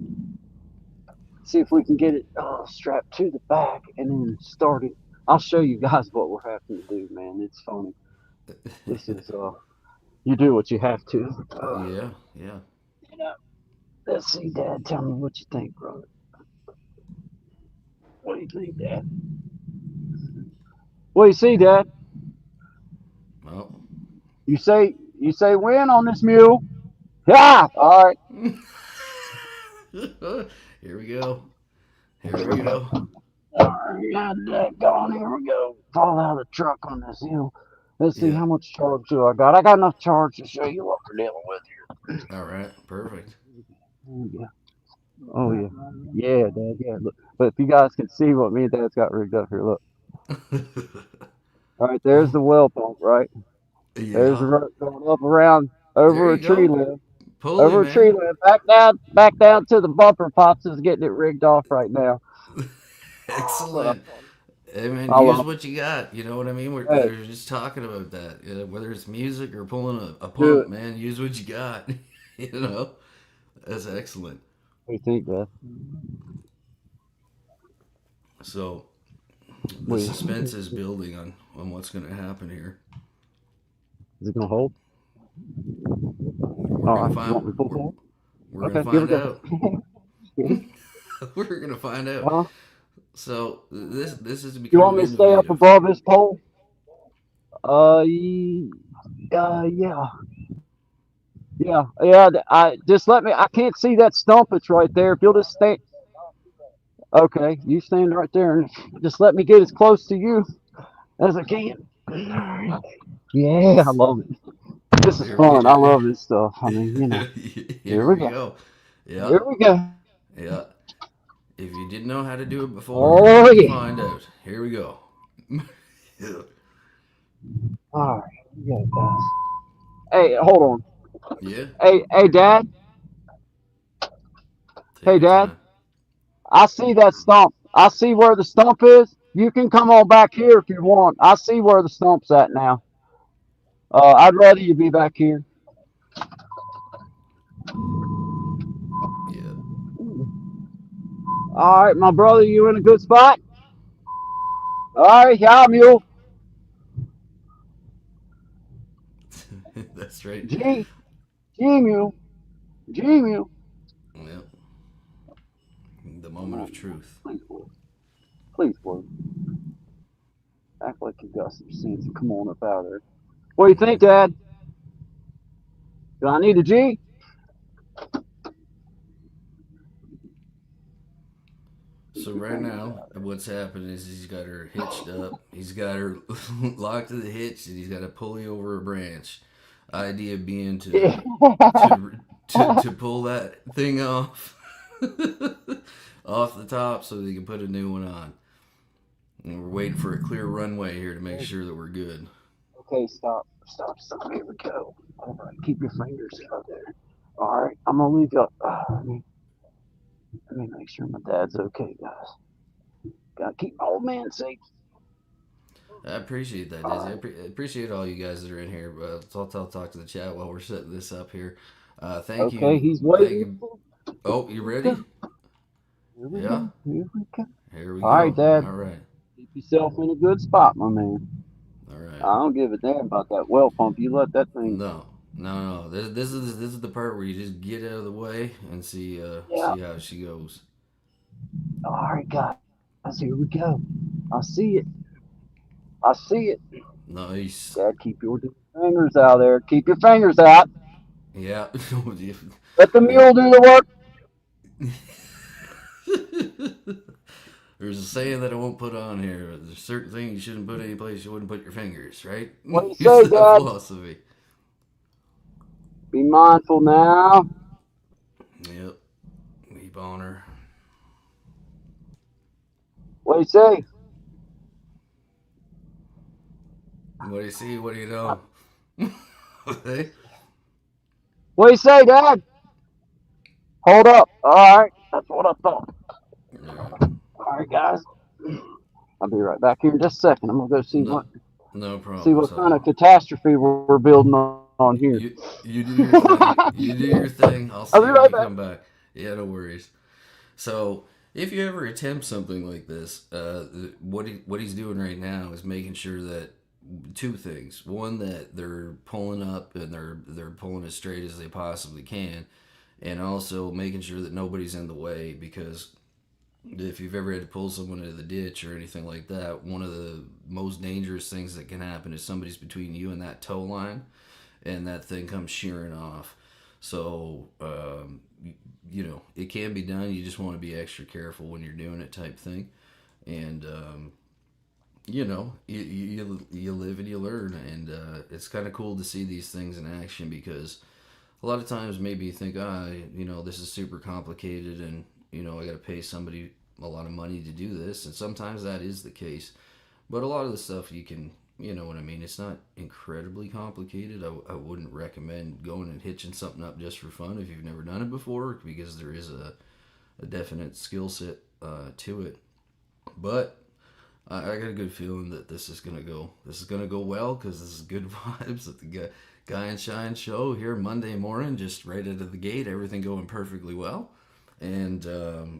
Strapped to the back and then start it. I'll show you guys what we're having to do, man. It's funny. This is you do what you have to. Yeah. Let's see, Dad. Tell me what you think, brother. What do you think, Dad? What do you see, Dad? Well, You say win on this mule. Yeah. All right. Here we go. All right, gone. Here we go. Fall out of the truck on this hill. Let's see how much charge do I got. I got enough charge to show you what we're dealing with here. All right, perfect. Oh yeah. Yeah, Dad. Yeah. Look, but if you guys can see what me and Dad's got rigged up here, look. All right, there's the well pump, right? There's the rope going up around over a tree limb. Over a tree limb. Back down to the bumper. Pops is getting it rigged off right now. Excellent. Hey man, use what you got. You know what I mean? We're just talking about that. Whether it's music or pulling a pump, man, use what you got. That's excellent. What do you think, Dad? So the suspense is building on what's going to happen here. Is it going to hold? We're going to find out. We're going to find out. Huh? So this is becoming. You want me to stay up above this pole? Yeah. Just let me. I can't see that stump. It's right there. If you'll just stay. Okay, you stand right there and just let me get as close to you as I can. Yeah, I love it. This is fun. I love this stuff. I mean, Here we go. Yeah. Here we go. Yeah. If you didn't know how to do it before, Oh, yeah. find out. Here we go. Yeah. All right. Yeah, guys. Hey, hold on. Yeah. Hey, Dad. Take Hey, your Dad. time. I see that stump. I see where the stump is. You can come on back here if you want. I see where the stump's at now. I'd rather you be back here. Yeah. All right, my brother, you in a good spot? All right, yeah, mule. That's right. G, G mule, G mule. Yep. The Come moment of on, truth. please, boy. Please, boy. Act like you got some sense and come on up out of there. What do you think, Dad? Do I need a G? So right now, what's happening is he's got her hitched up. He's got her locked to the hitch, and he's got to pulley over a branch. Idea being Yeah. to pull that thing off off the top so they can put a new one on. And we're waiting for a clear runway here to make sure that we're good. Okay, stop. Here we go. All right, keep your fingers out there. All right, I'm gonna leave you. Let me make sure my dad's okay, guys. Gotta keep my old man safe. I appreciate that, Dizzy. I appreciate all you guys that are in here. I'll talk to the chat while we're setting this up here. Thank Okay, you. he's Thank waiting. you. Oh, you ready? Here we Yeah. go. Here we go. Here we All go. right, Dad. All right. Keep yourself in a good spot, my man. All right. I don't give a damn about that well pump. You let that thing. No. This is the part where you just get out of the way and see Yeah. see how she goes. All right, guys. Here we go. I see it. I see it. Nice. Dad, keep your fingers out there. Keep your fingers out. Yeah. Let the mule do the work. There's a saying that I won't put on here. There's certain things you shouldn't put any place you wouldn't put your fingers, right? What do you Use say, that Dad? philosophy. Be mindful now. Yep. Keep on her. What do you say? What do you see? What do you know? Hey? What do you say, Dad? Hold up. All right. That's what I thought. Yeah. All right, guys. I'll be right back here in just a second. I'm gonna go see No problem. see what kind of catastrophe we're building on here. You do your thing. You do your thing. I'll see I'll be you right when you back. come back. Yeah, no worries. So, if you ever attempt something like this, what he's doing right now is making sure that two things: one, that they're pulling up and they're pulling as straight as they possibly can, and also making sure that nobody's in the way. Because if you've ever had to pull someone into the ditch or anything like that, one of the most dangerous things that can happen is somebody's between you and that tow line, and that thing comes shearing off. So, it can be done. You just want to be extra careful when you're doing it, type thing. And, you live and you learn. And it's kind of cool to see these things in action, because a lot of times maybe you think, this is super complicated and, I got to pay somebody a lot of money to do this. And sometimes that is the case. But a lot of the stuff you can, you know what I mean? It's not incredibly complicated. I wouldn't recommend going and hitching something up just for fun if you've never done it before, because there is a definite skill set to it. But I got a good feeling that this is gonna go well, because this is good vibes at the Guy and Shine show here Monday morning, just right out of the gate, everything going perfectly well, and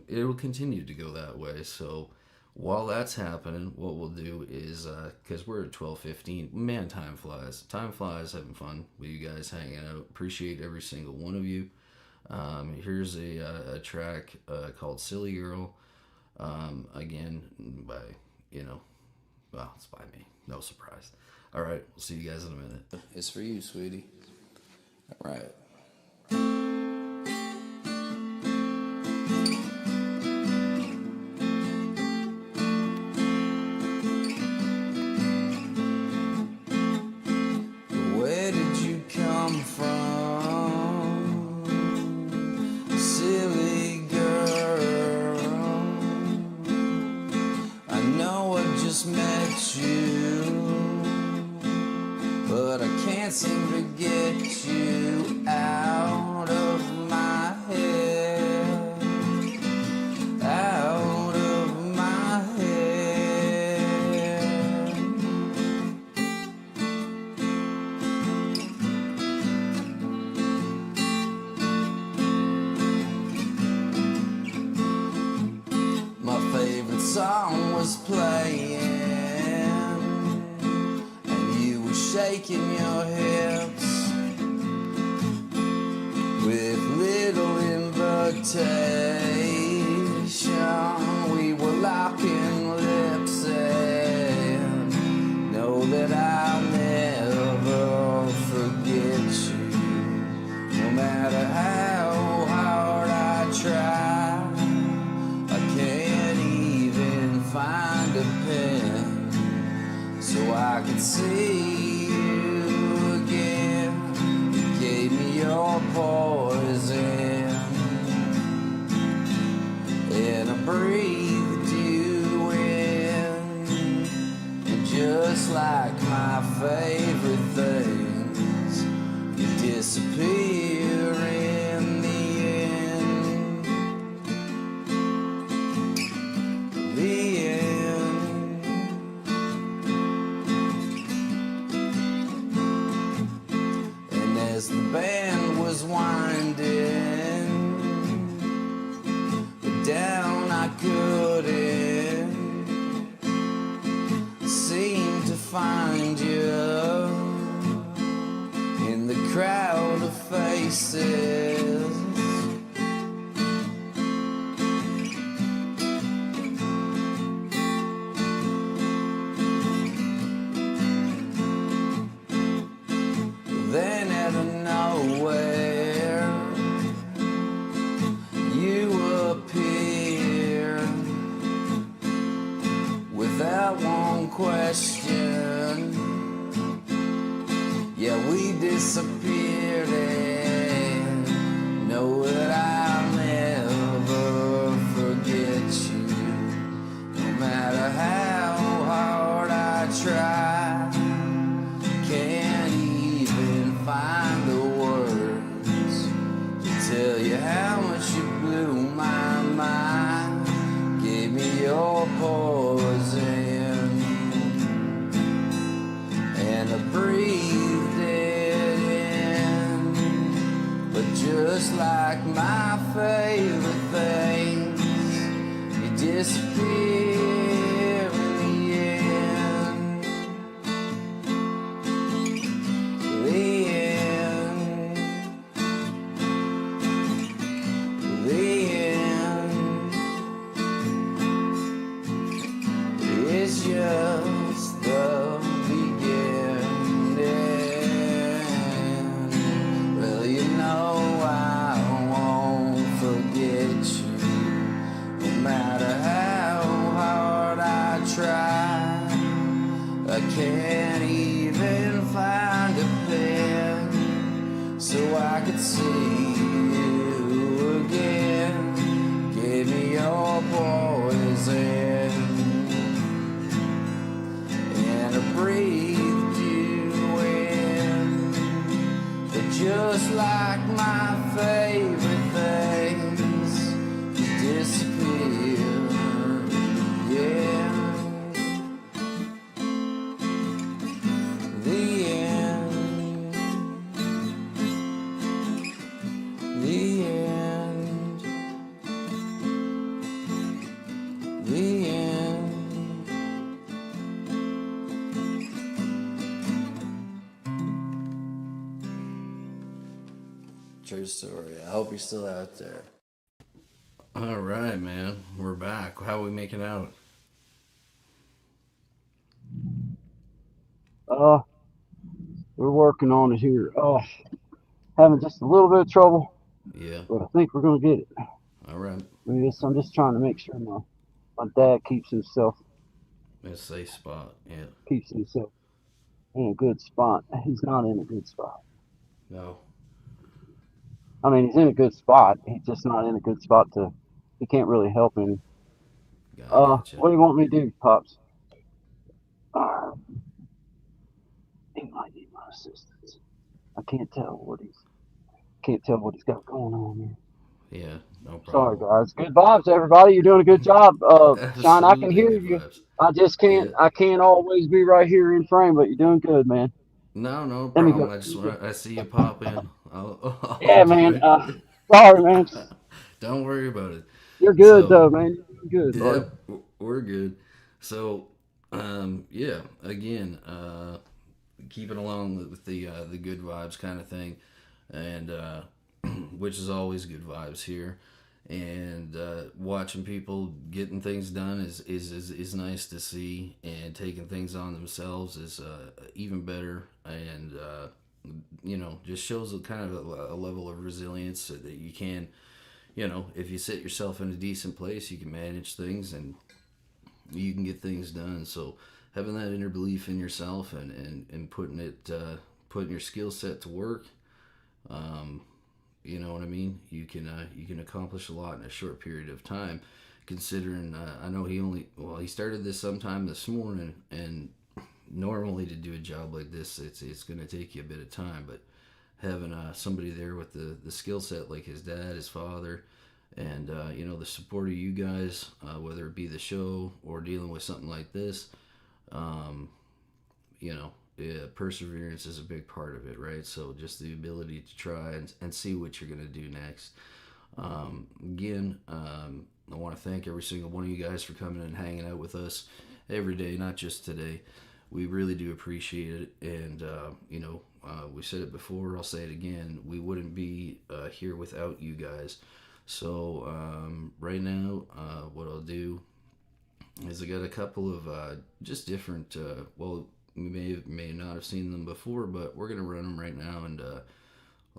it will continue to go that way. So while that's happening, what we'll do is, because we're at 12:15, man, time flies having fun with you guys, hanging out. Appreciate every single one of you. Here's a track called Silly Girl, again by, it's by me, no surprise. All right, we'll see you guys in a minute. It's for you, sweetie. All right. Where did you come from, silly girl? can't seem to get you out of my head, out of my head. My favorite song was playing, shaking your hips with little invitation. We were locking lips and know that I'll never forget you. No matter how hard I try, I can't even find a pen so I could see your poison, and I breathed you in, and just like my favorite things, you disappear in the end. The end. And as the band was winding down, I couldn't seem to find you in the crowd of faces. Then out of nowhere, you appear without one question. Yeah, we disappeared, and know that I'll never forget you. No matter how hard I try, can't even find the words to tell you how much you blew my mind. Gave me your poison, and I breathed it in. But just like my favorite things, you disappear in the end. The end. The end. It's just the beginning. Well, you know I won't forget you, no matter how hard I try. I can't even find a pen so I could see you again. Give me your poison, and I breathed you in. But just like my favorite things, you disappear, yeah. The end. The end. The end. True story. I hope you're still out there. All right, man. We're back. How are we making out? We're working on it here. Having just a little bit of trouble, Yeah. but I think we're gonna get it. All right. I'm just trying to make sure my dad keeps himself In a safe spot. Yeah. in a good spot. He's not in a good spot. No. I mean, he's in a good spot. He's just not in a good spot to. He can't really help him. Gotcha. What do you want me to do, Pops? He might. assistance. I can't tell what he's got going on here. Yeah, no Sorry, problem. guys. Good vibes, everybody. You're doing a good job. Sean, I can Absolutely hear good you. vibes. I just can't. Yeah. I can't always be right here in frame, but you're doing good, man. No, no Let me problem. go. I just want I see you pop in. I'll Yeah, do man. it. Sorry, man. Don't worry about it. You're good So, though, man. You're doing good, buddy. yep, we're good. So, yeah, again, keeping along with the good vibes kind of thing, and which is always good vibes here. And watching people getting things done is nice to see, and taking things on themselves is even better. And just shows a kind of a level of resilience so that you can, if you set yourself in a decent place, you can manage things and you can get things done. So having that inner belief in yourself and putting your skill set to work, you know what I mean? You can accomplish a lot in a short period of time. Considering I know he started this sometime this morning, and normally to do a job like this, it's going to take you a bit of time. But having somebody there with the skill set like his dad, his father, and the support of you guys, whether it be the show or dealing with something like this, um, yeah, perseverance is a big part of it, right? So just the ability to try and see what you're going to do next. Again, I want to thank every single one of you guys for coming and hanging out with us every day, not just today. We really do appreciate it. And, we said it before, I'll say it again. We wouldn't be here without you guys. So right now, what I'll do is I got a couple of just different, we may not have seen them before, but we're going to run them right now, and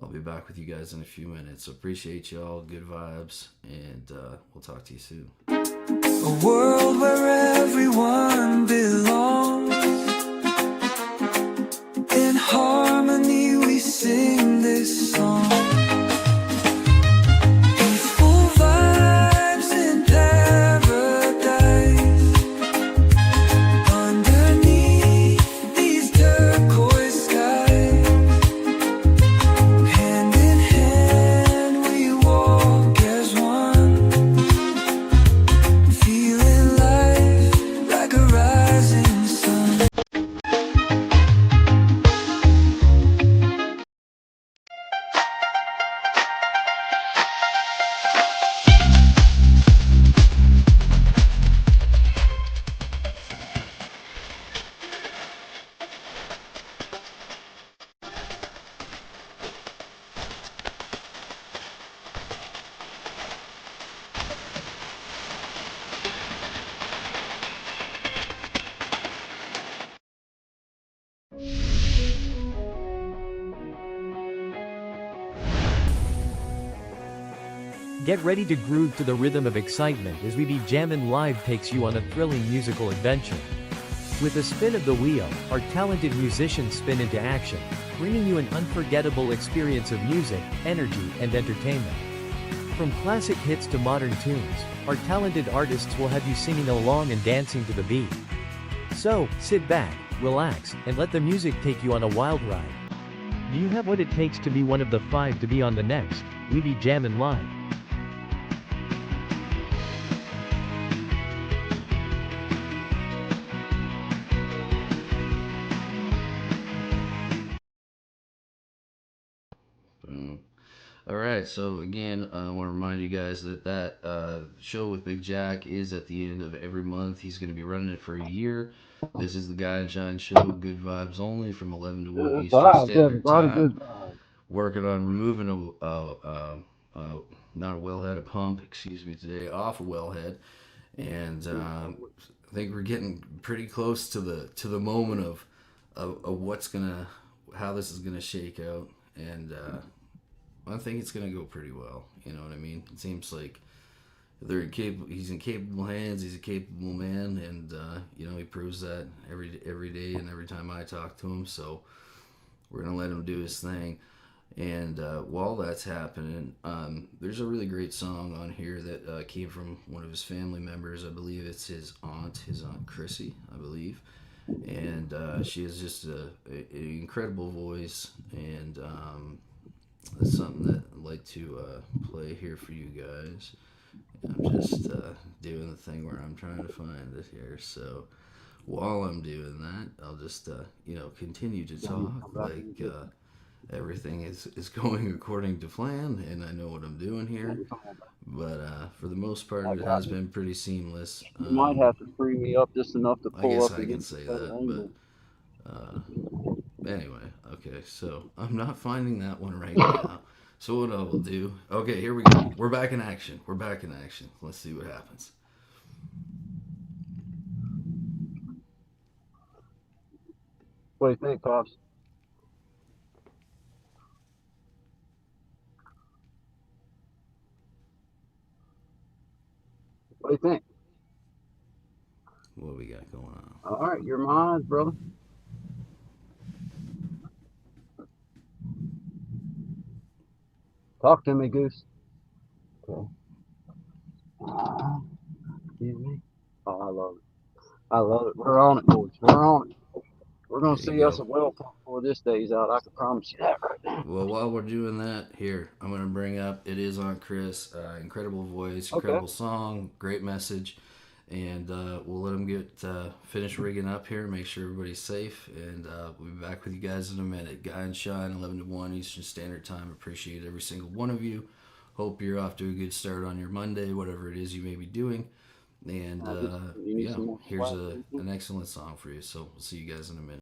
I'll be back with you guys in a few minutes. So appreciate y'all, good vibes, and we'll talk to you soon. A world where everyone belongs. In harmony we sing this song. Peaceful vibes in paradise. Underneath these turquoise skies. Hand in hand we walk as one. Feeling life like a rising sun. Get ready to groove to the rhythm of excitement as We Be Jammin' Live takes you on a thrilling musical adventure. With a spin of the wheel, our talented musicians spin into action, bringing you an unforgettable experience of music, energy, and entertainment. From classic hits to modern tunes, our talented artists will have you singing along and dancing to the beat. So, sit back, relax, and let the music take you on a wild ride. Do you have what it takes to be one of the 5 to be on the next We Be Jammin' Live? Boom. All right, so again, I want to remind you guys that show with Big Jack is at the end of every month. He's going to be running it for a year. This is the Guy and Shine Show, good vibes only, from 11 to 1 Good Eastern vibes, Standard everybody. Time. Good vibes. Working on removing not a wellhead, a pump, excuse me, today, off a wellhead. And I think we're getting pretty close to the moment of how this is gonna shake out. And I think it's gonna go pretty well. You know what I mean? It seems like he's in capable hands. He's a capable man, and he proves that every day and every time I talk to him. So we're gonna let him do his thing. And while that's happening, there's a really great song on here that came from one of his family members. I believe it's his aunt Chrissy, I believe. and she has just an incredible voice, and it's something that I'd like to play here for you guys. I'm just doing the thing where I'm trying to find it here. So while I'm doing that, I'll just continue to talk like everything is going according to plan, and I know what I'm doing here. But for the most part, I it got has you. been pretty seamless. You might have to free me up just enough to I pull guess up I and can get say the better that, but angle. uh, anyway, okay. So I'm not finding that one right now. So what I will do? Okay, here we go. We're back in action. We're back in action. Let's see what happens. What do you think, Pops? What do you think? What we got going on? All right, you're mine, brother. Talk to me, Goose. Okay. Excuse me. Oh, I love it. I love it. We're on it, boys. We're on it. We're gonna There you see us go. a well pump before this day's out. I can promise you that right now. Well, while we're doing that, here I'm gonna bring up. It is on Chris. Incredible voice, Okay. incredible song, great message, and we'll let him get finished rigging up here. Make sure everybody's safe, and we'll be back with you guys in a minute. Guy and Shine, 11 to 1 Eastern Standard Time. Appreciate every single one of you. Hope you're off to a good start on your Monday, whatever it is you may be doing. And You need yeah, some more here's swag? an excellent song for you. So we'll see you guys in a minute.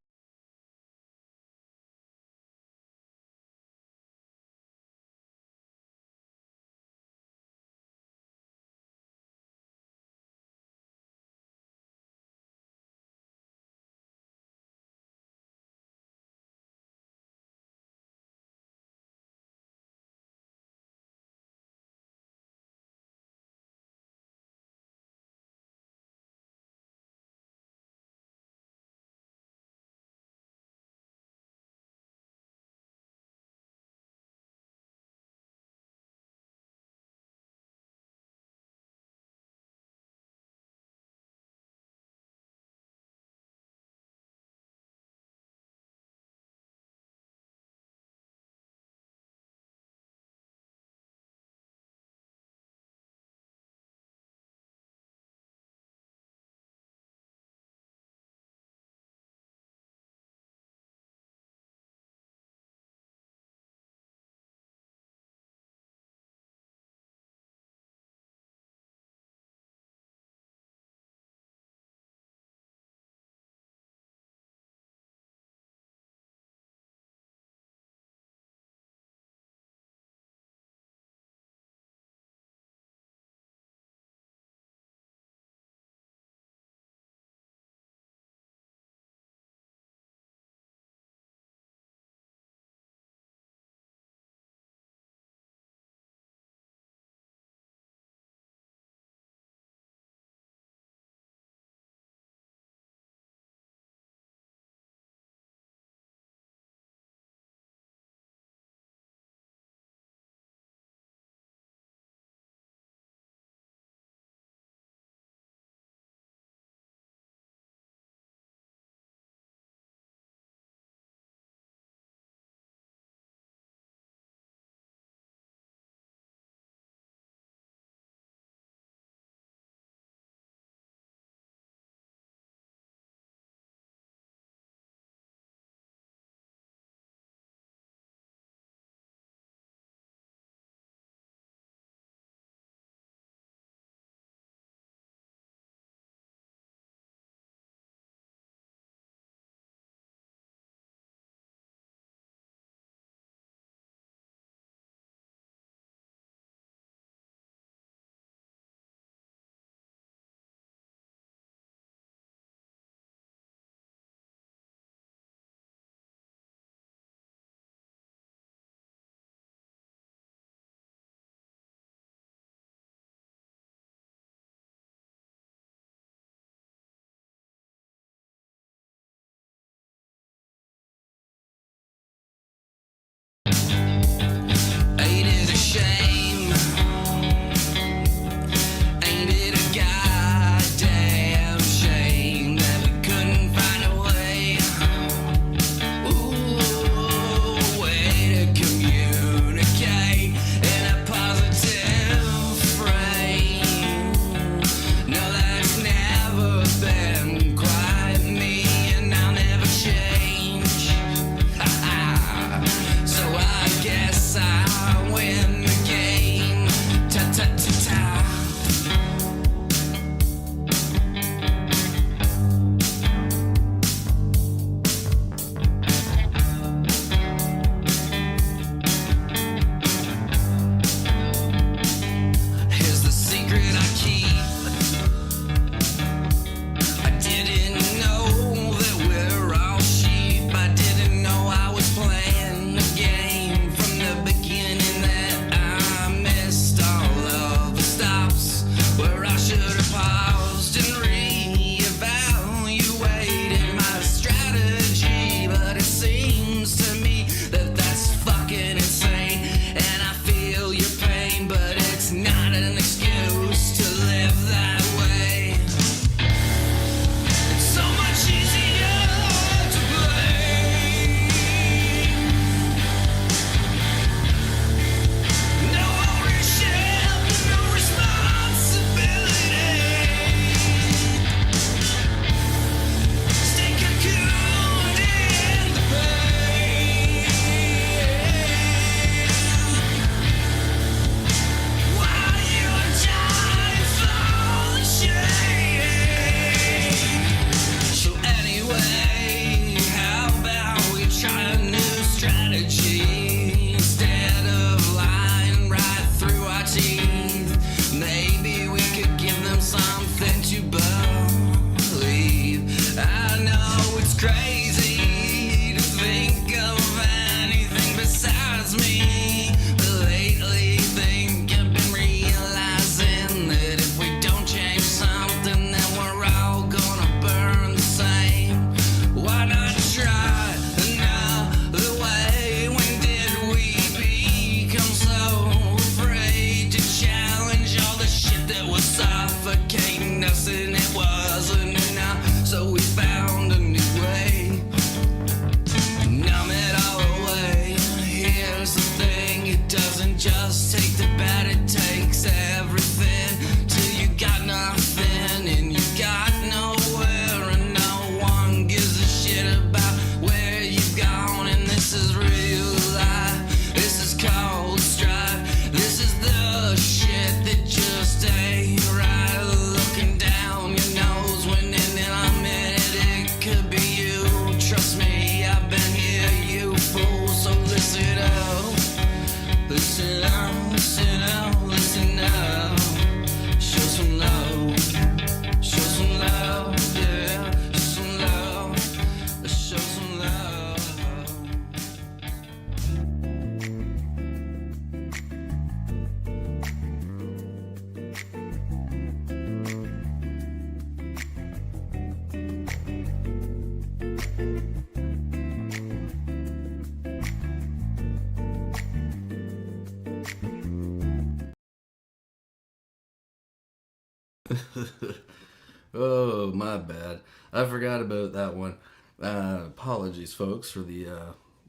Oh, my bad. I forgot about that one. Apologies, folks, for the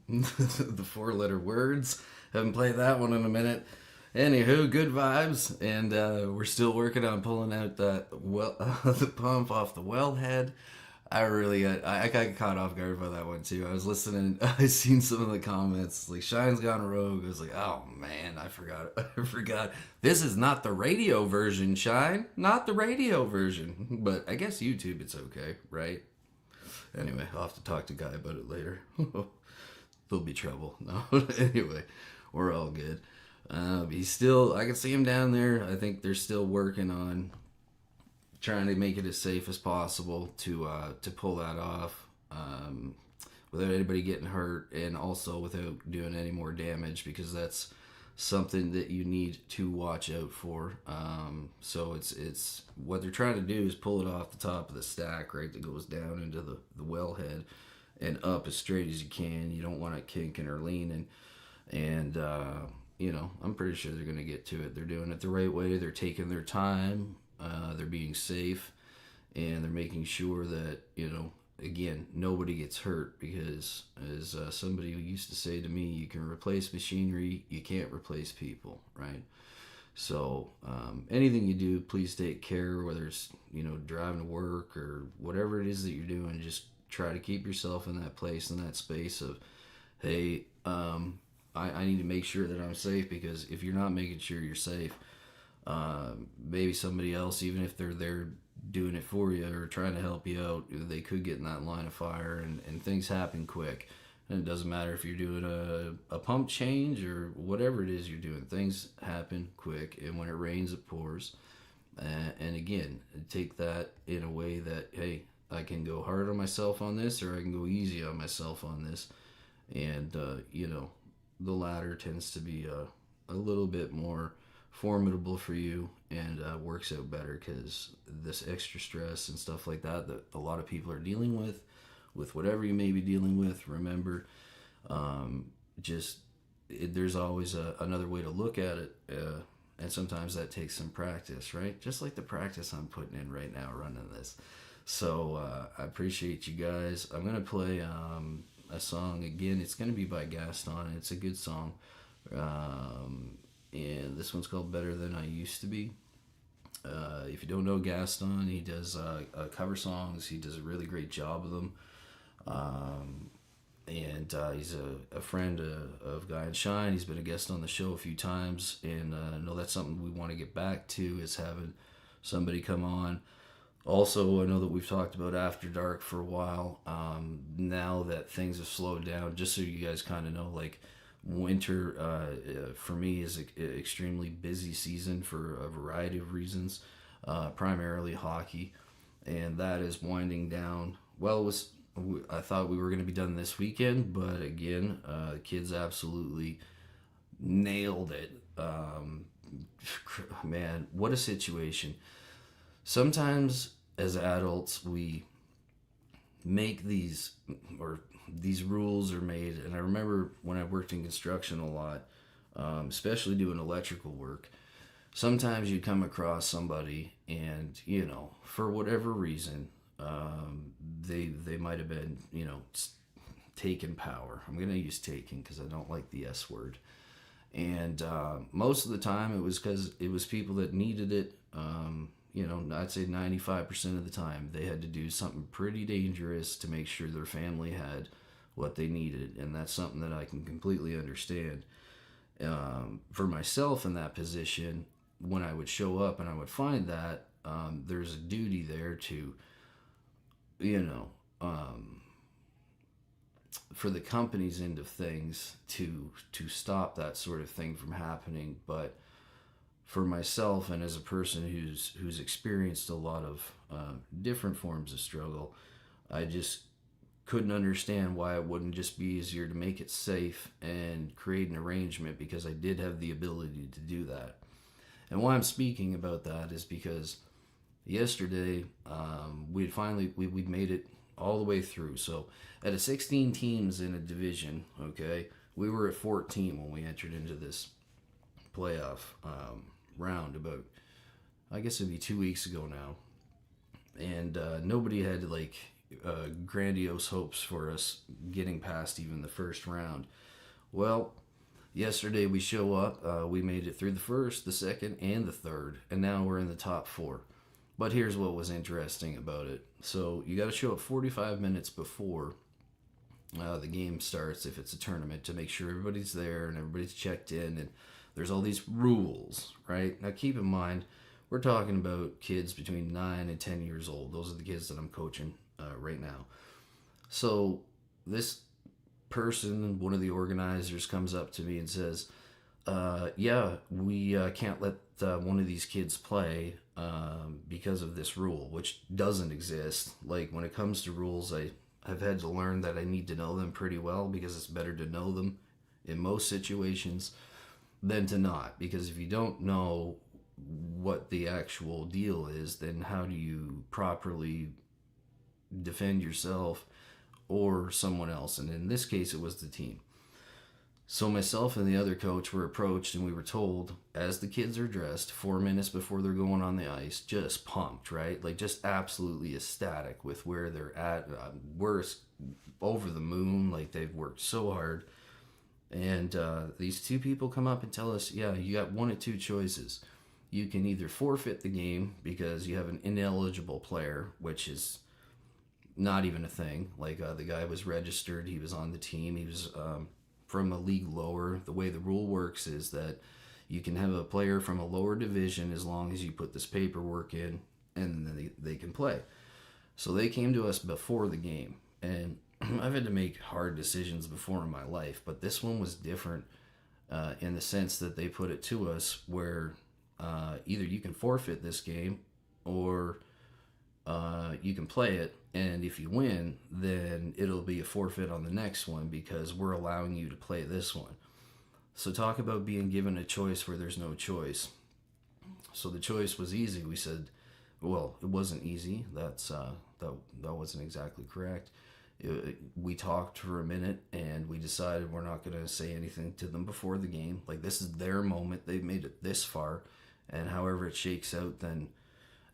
the 4-letter words. Haven't played that one in a minute. Anywho, good vibes, and we're still working on pulling out that the pump off the wellhead. I got caught off guard by that one too. I was listening. I seen some of the comments like Shine's gone rogue. I was like, oh man, I forgot. I forgot. This is not the radio version, Shine. Not the radio version. But I guess YouTube, it's okay, right? Anyway, I'll have to talk to Guy about it later. There'll be trouble. No, anyway, we're all good. He's still. I can see him down there. I think they're still working on trying to make it as safe as possible to pull that off without anybody getting hurt, and also without doing any more damage, because that's something that you need to watch out for. So it's what they're trying to do is pull it off the top of the stack, right, that goes down into the wellhead and up as straight as you can. You don't want it kinking or leaning, and I'm pretty sure they're going to get to it. They're doing it the right way. They're taking their time. They're being safe, and they're making sure that, again, nobody gets hurt, because as somebody who used to say to me, you can replace machinery, you can't replace people, right? So anything you do, please take care, whether it's, driving to work or whatever it is that you're doing. Just try to keep yourself in that place, in that space of, hey, I need to make sure that I'm safe, because if you're not making sure you're safe, maybe somebody else, even if they're there doing it for you or trying to help you out, they could get in that line of fire, and things happen quick. And it doesn't matter if you're doing a pump change or whatever it is you're doing, things happen quick, and when it rains, it pours. And again, take that in a way that, hey, I can go hard on myself on this, or I can go easy on myself on this. And, the latter tends to be a little bit more formidable for you, and works out better, because this extra stress and stuff like that a lot of people are dealing with whatever you may be dealing with, remember, there's always another way to look at it, and sometimes that takes some practice, right? Just like the practice I'm putting in right now running this. So I appreciate you guys. I'm gonna play a song again. It's gonna be by Gaston. It's a good song. And this one's called Better Than I Used to Be. If you don't know Gaston, he does cover songs. He does a really great job of them. And he's a friend of Guy and Shine. He's been a guest on the show a few times, and I know that's something we want to get back to, is having somebody come on. Also, I know that we've talked about After Dark for a while. Now that things have slowed down, just so you guys kind of know, like, winter for me is an extremely busy season for a variety of reasons, primarily hockey, and that is winding down. Well, I thought we were going to be done this weekend, but again, the kids absolutely nailed it. Man, what a situation. Sometimes as adults we make these rules are made, and I remember when I worked in construction a lot, especially doing electrical work, sometimes you come across somebody, and for whatever reason, they might have been taking power. I'm gonna use taking because I don't like the S word, and most of the time it was because it was people that needed it. I'd say 95% of the time they had to do something pretty dangerous to make sure their family had what they needed, and that's something that I can completely understand. For myself in that position, when I would show up and I would find that, there's a duty there to, for the company's end of things to stop that sort of thing from happening. But for myself, and as a person who's experienced a lot of different forms of struggle, I just couldn't understand why it wouldn't just be easier to make it safe and create an arrangement, because I did have the ability to do that. And why I'm speaking about that is because yesterday we'd made it all the way through. So out of 16 teams in a division, okay, we were at 14 when we entered into this playoff round about, I guess it'd be 2 weeks ago now, and nobody had like grandiose hopes for us getting past even the first round. Well, yesterday we show up, we made it through the first, the second, and the third, and now we're in the top 4. But here's what was interesting about it. So you got to show up 45 minutes before the game starts if it's a tournament to make sure everybody's there and everybody's checked in, and there's all these rules, right? Now keep in mind, we're talking about kids between 9 and 10 years old. Those are the kids that I'm coaching right now. So this person, one of the organizers, comes up to me and says, yeah, we can't let one of these kids play because of this rule, which doesn't exist. Like, when it comes to rules, I've had to learn that I need to know them pretty well, because it's better to know them in most situations than to not. Because if you don't know what the actual deal is, then how do you properly defend yourself or someone else? And in this case, it was the team. So myself and the other coach were approached, and we were told, as the kids are dressed 4 minutes before they're going on the ice, just pumped, right? Like, just absolutely ecstatic with where they're at. We're over the moon, like they've worked so hard. And these two people come up and tell us, yeah, you got one of two choices. You can either forfeit the game because you have an ineligible player, which is not even a thing. Like, the guy was registered, he was on the team, he was from a league lower. The way the rule works is that you can have a player from a lower division as long as you put this paperwork in, and then they can play. So they came to us before the game, and I've had to make hard decisions before in my life, but this one was different in the sense that they put it to us where either you can forfeit this game or you can play it, and if you win, then it'll be a forfeit on the next one because we're allowing you to play this one. So talk about being given a choice where there's no choice. So the choice was easy. We said, well, it wasn't easy. That wasn't exactly correct. We talked for a minute, and we decided we're not going to say anything to them before the game. Like, this is their moment. They've made it this far, and however it shakes out, then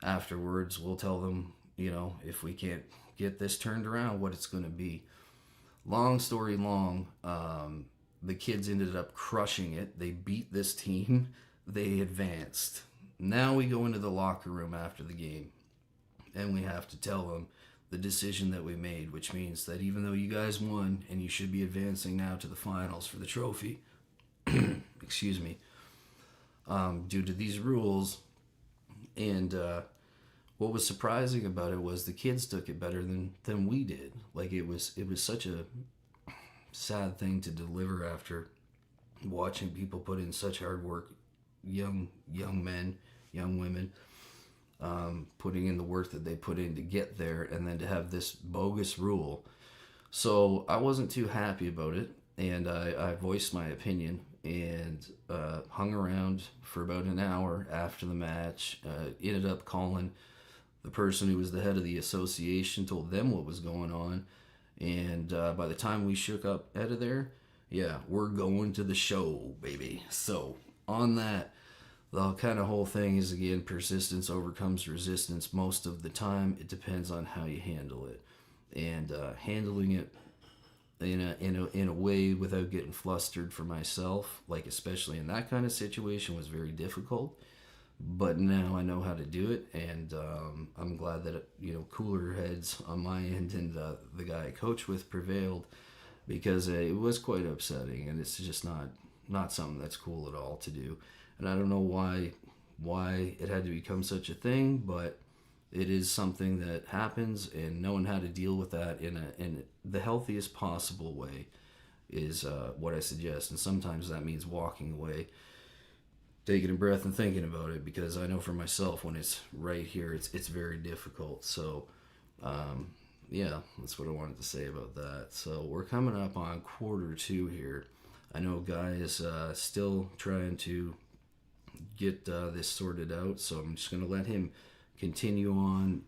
afterwards we'll tell them, you know, if we can't get this turned around, what it's going to be. Long story long, the kids ended up crushing it. They beat this team. They advanced. Now we go into the locker room after the game, and we have to tell them the decision that we made, which means that even though you guys won and you should be advancing now to the finals for the trophy, excuse me, due to these rules, and what was surprising about it was the kids took it better than we did. Like, it was such a sad thing to deliver after watching people put in such hard work, young men, young women, putting in the work that they put in to get there, and then to have this bogus rule. So I wasn't too happy about it, and I voiced my opinion, and hung around for about an hour after the match. Ended up calling the person who was the head of the association, told them what was going on, and by the time we shook up out of there, yeah, we're going to the show, baby. So on that, the kind of whole thing is, again, persistence overcomes resistance. Most of the time, it depends on how you handle it, and handling it in a way without getting flustered for myself, like especially in that kind of situation, was very difficult. But now I know how to do it, and I'm glad that cooler heads on my end and the guy I coach with prevailed, because it was quite upsetting, and it's just not something that's cool at all to do. And I don't know why it had to become such a thing, but it is something that happens, and knowing how to deal with that in the healthiest possible way is what I suggest. And sometimes that means walking away, taking a breath and thinking about it, because I know for myself, when it's right here, it's very difficult. So yeah, that's what I wanted to say about that. So we're coming up on Q2 here. I know Guy is still trying to get this sorted out, so I'm just going to let him continue on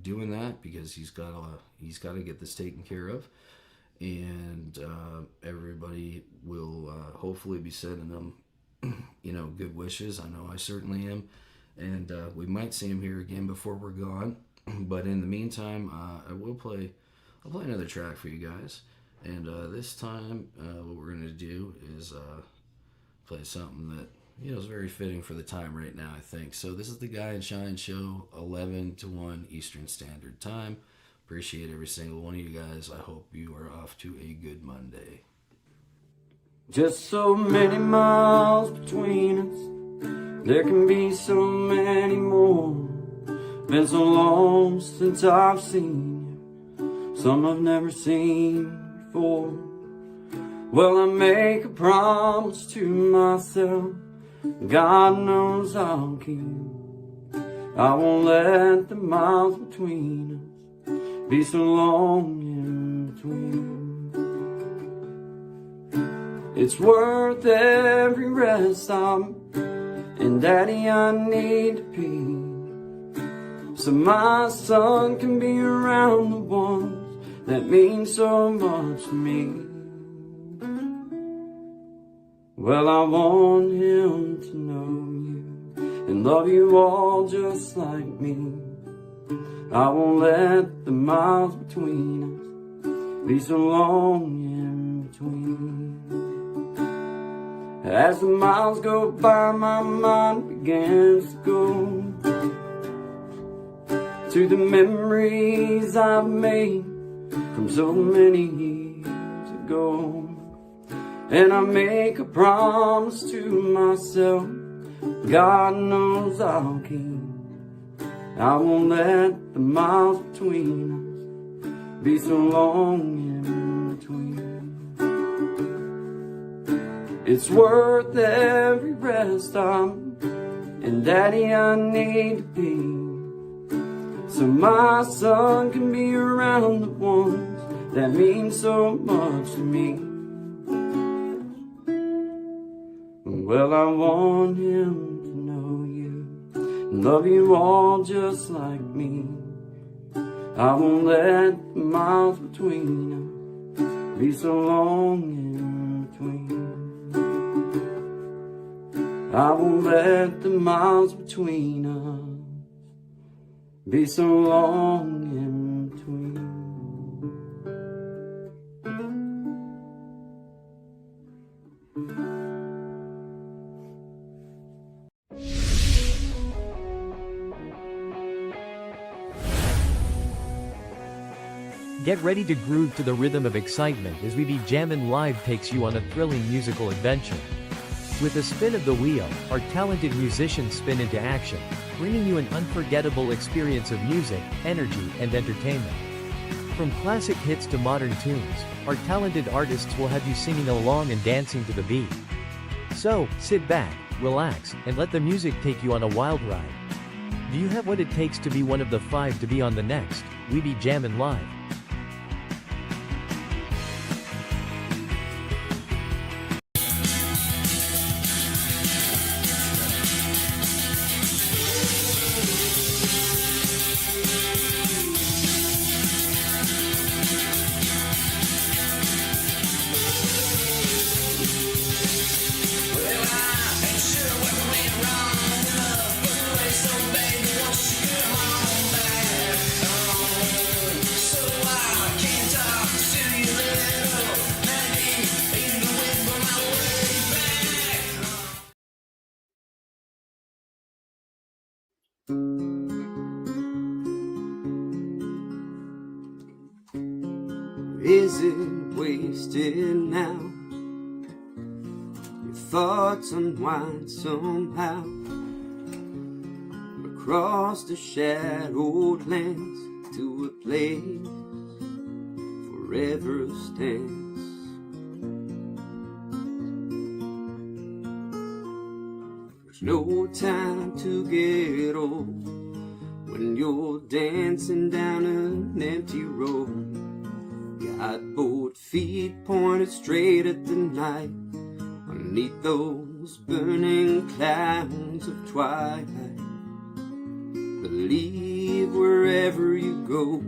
doing that, because he's got to get this taken care of, and everybody will hopefully be sending them good wishes. I know I certainly am, and we might see him here again before we're gone. But in the meantime, I'll play another track for you guys. And this time, what we're gonna do is play something that is very fitting for the time right now, I think. So this is the Guy and Shine Show, 11 to 1 Eastern Standard Time. Appreciate every single one of you guys. I hope you are off to a good Monday. Just so many miles between us, there can be so many more. Been so long since I've seen you, some I've never seen before. Well, I make a promise to myself, God knows I'll keep. I won't let the miles between us be so long in between. It's worth every rest stop, and Daddy, I need to pee, so my son can be around the ones that mean so much to me. Well, I want him to know you and love you all just like me. I won't let the miles between us be so long in between. As the miles go by, my mind begins to go to the memories I've made from so many years ago. And I make a promise to myself, God knows I'll keep. I won't let the miles between us be so long in between. It's worth every rest stop, and Daddy, I need to be, so my son can be around the ones that mean so much to me. Well, I want him to know you and love you all just like me. I won't let the miles between us be so long in between. I won't let the miles between us be so long in between. Get ready to groove to the rhythm of excitement as We Be Jammin' Live takes you on a thrilling musical adventure. With a spin of the wheel, our talented musicians spin into action, bringing you an unforgettable experience of music, energy, and entertainment. From classic hits to modern tunes, our talented artists will have you singing along and dancing to the beat. So, sit back, relax, and let the music take you on a wild ride. Do you have what it takes to be one of the 5 to be on the next We Be Jammin' Live? Is it wasted now? Your thoughts unwind somehow across the shadowed lands to a place forever stands. There's no time to get old when you're dancing down an empty road. Got both feet pointed straight at the night, underneath those burning clouds of twilight. Believe wherever you go,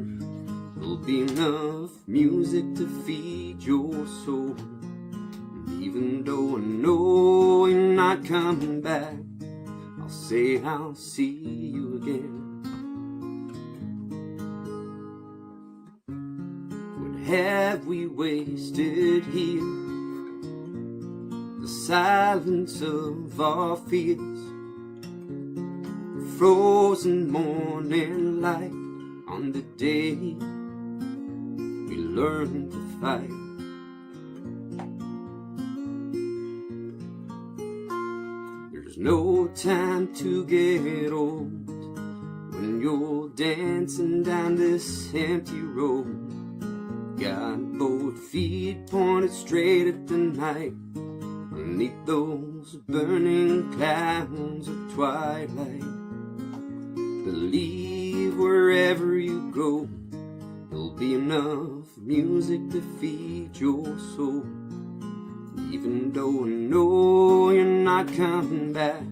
there'll be enough music to feed your soul. And even though I know you're not coming back, I'll say I'll see you again. What have we wasted here? The silence of our fears, frozen morning light on the day we learned to fight. There's no time to get old when you're dancing down this empty road. Got both feet pointed straight at the night, beneath those burning clouds of twilight. Believe wherever you go, there'll be enough music to feed your soul. Even though I know you're not coming back,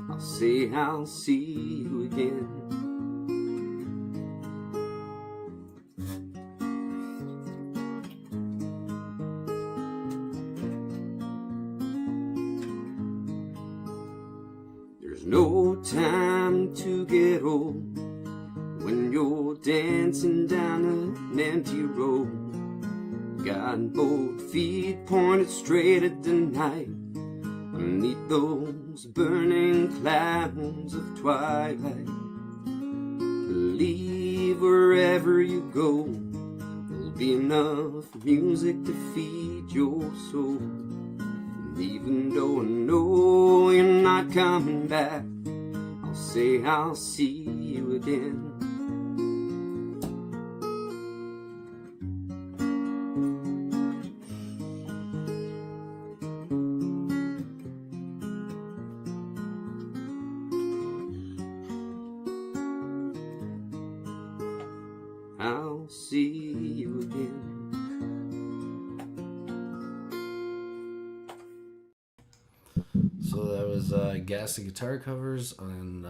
I'll say I'll see you again. There's no time to get old when you're dancing down an empty road. Got both feet pointed straight at the night, beneath those burning clouds of twilight. Believe wherever you go, there'll be enough music to feed your soul. And even though I know you're not coming back, I'll say I'll see you again. I'll see you again. So that was Gas and Guitar Covers on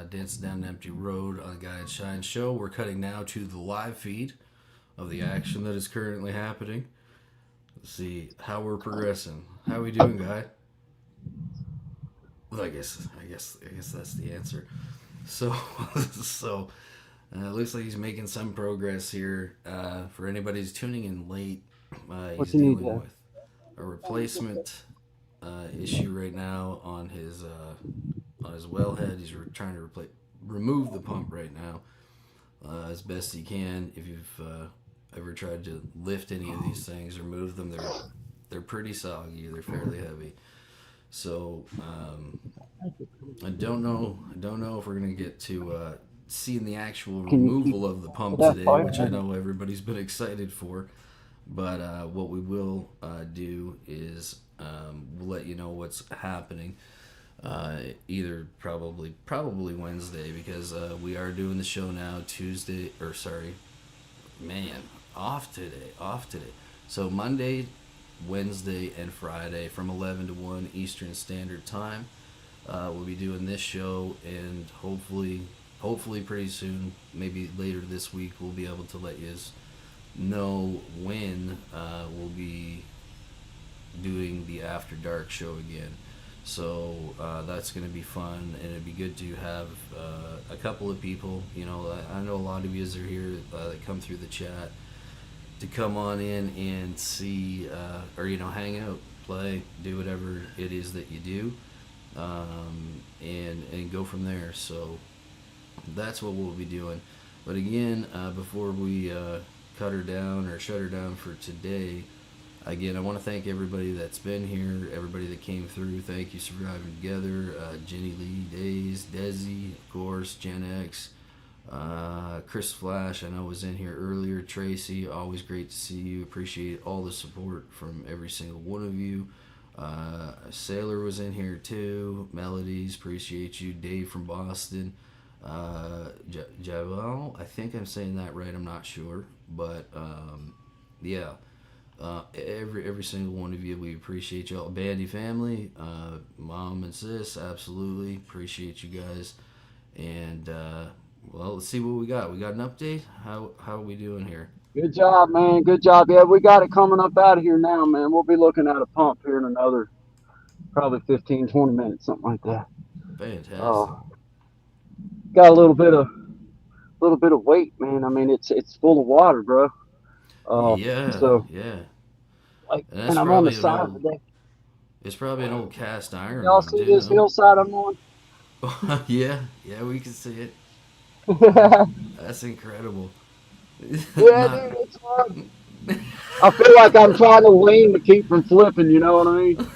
Dancing Down an Empty Road on the Guy and Shine Show. We're cutting now to the live feed of the action that is currently happening. Let's see how we're progressing. How we doing, Guy? Well, I guess that's the answer. So it looks like he's making some progress here. For anybody who's tuning in late, he's dealing with a replacement issue right now on his wellhead. He's trying to remove the pump right now as best he can. If you've ever tried to lift any of these things or move them, they're pretty soggy. They're fairly heavy. So I don't know if we're gonna get to seeing the actual removal of the pump today, which I know everybody's been excited for. But what we will do is we'll let you know what's happening. Either probably Wednesday, because we are doing the show now off today. So Monday, Wednesday, and Friday from 11 to 1 Eastern Standard Time. We'll be doing this show, and hopefully pretty soon, maybe later this week, we'll be able to let you know when we'll be doing the After Dark show again. So that's going to be fun, and it'd be good to have a couple of people. You know, I know a lot of you are here that come through the chat to come on in and see, or hang out, play, do whatever it is that you do, and go from there. So that's what we'll be doing. But again, before we cut her down or shut her down for today, again, I want to thank everybody that's been here, everybody that came through. Thank you, Surviving Together, Jenny Lee, Days, Desi, of course, Gen X, Chris Flash, I know was in here earlier, Tracy, always great to see you. Appreciate all the support from every single one of you. Sailor was in here too. Melodies, appreciate you. Dave from Boston. Javel, I think I'm saying that right, I'm not sure, but yeah, every single one of you, we appreciate y'all. Bandy family, mom and sis, absolutely appreciate you guys. And well, let's see what we got. We got an update. How are we doing here? Good job, man. Good job. Yeah, we got it coming up out of here now, man. We'll be looking at a pump here in another probably 15, 20 minutes, something like that. Fantastic. Got a little bit of weight, man. I mean, it's full of water, bro. Yeah, So yeah. like, And and that's I'm on the probably an side of the old. day. It's probably an old cast iron Y'all one see this too. hillside I'm on? Yeah, yeah, we can see it. Yeah, That's incredible. dude, Not. it's hard. I feel like I'm trying to lean to keep from flipping. You know what I mean?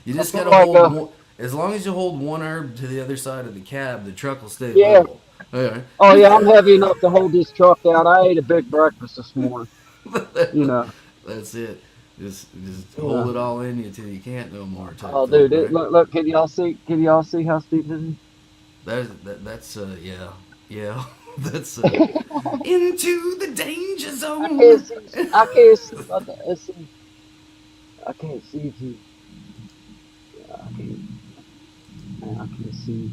You I just feel gotta like hold one. As long as you hold one arm to the other side of the cab, the truck will stay yeah. level. Okay. Oh yeah, I'm heavy enough to hold this truck out. I ate a big breakfast this morning. You know. That's it. Just hold Yeah. it all in you till you can't no more type Oh, thing, dude, right? look, can y'all see? Can y'all see how steep this is? That's yeah, yeah. That's into the danger I can't zone. see. I can't see. I can't see if you. I can't. Man, I can't see.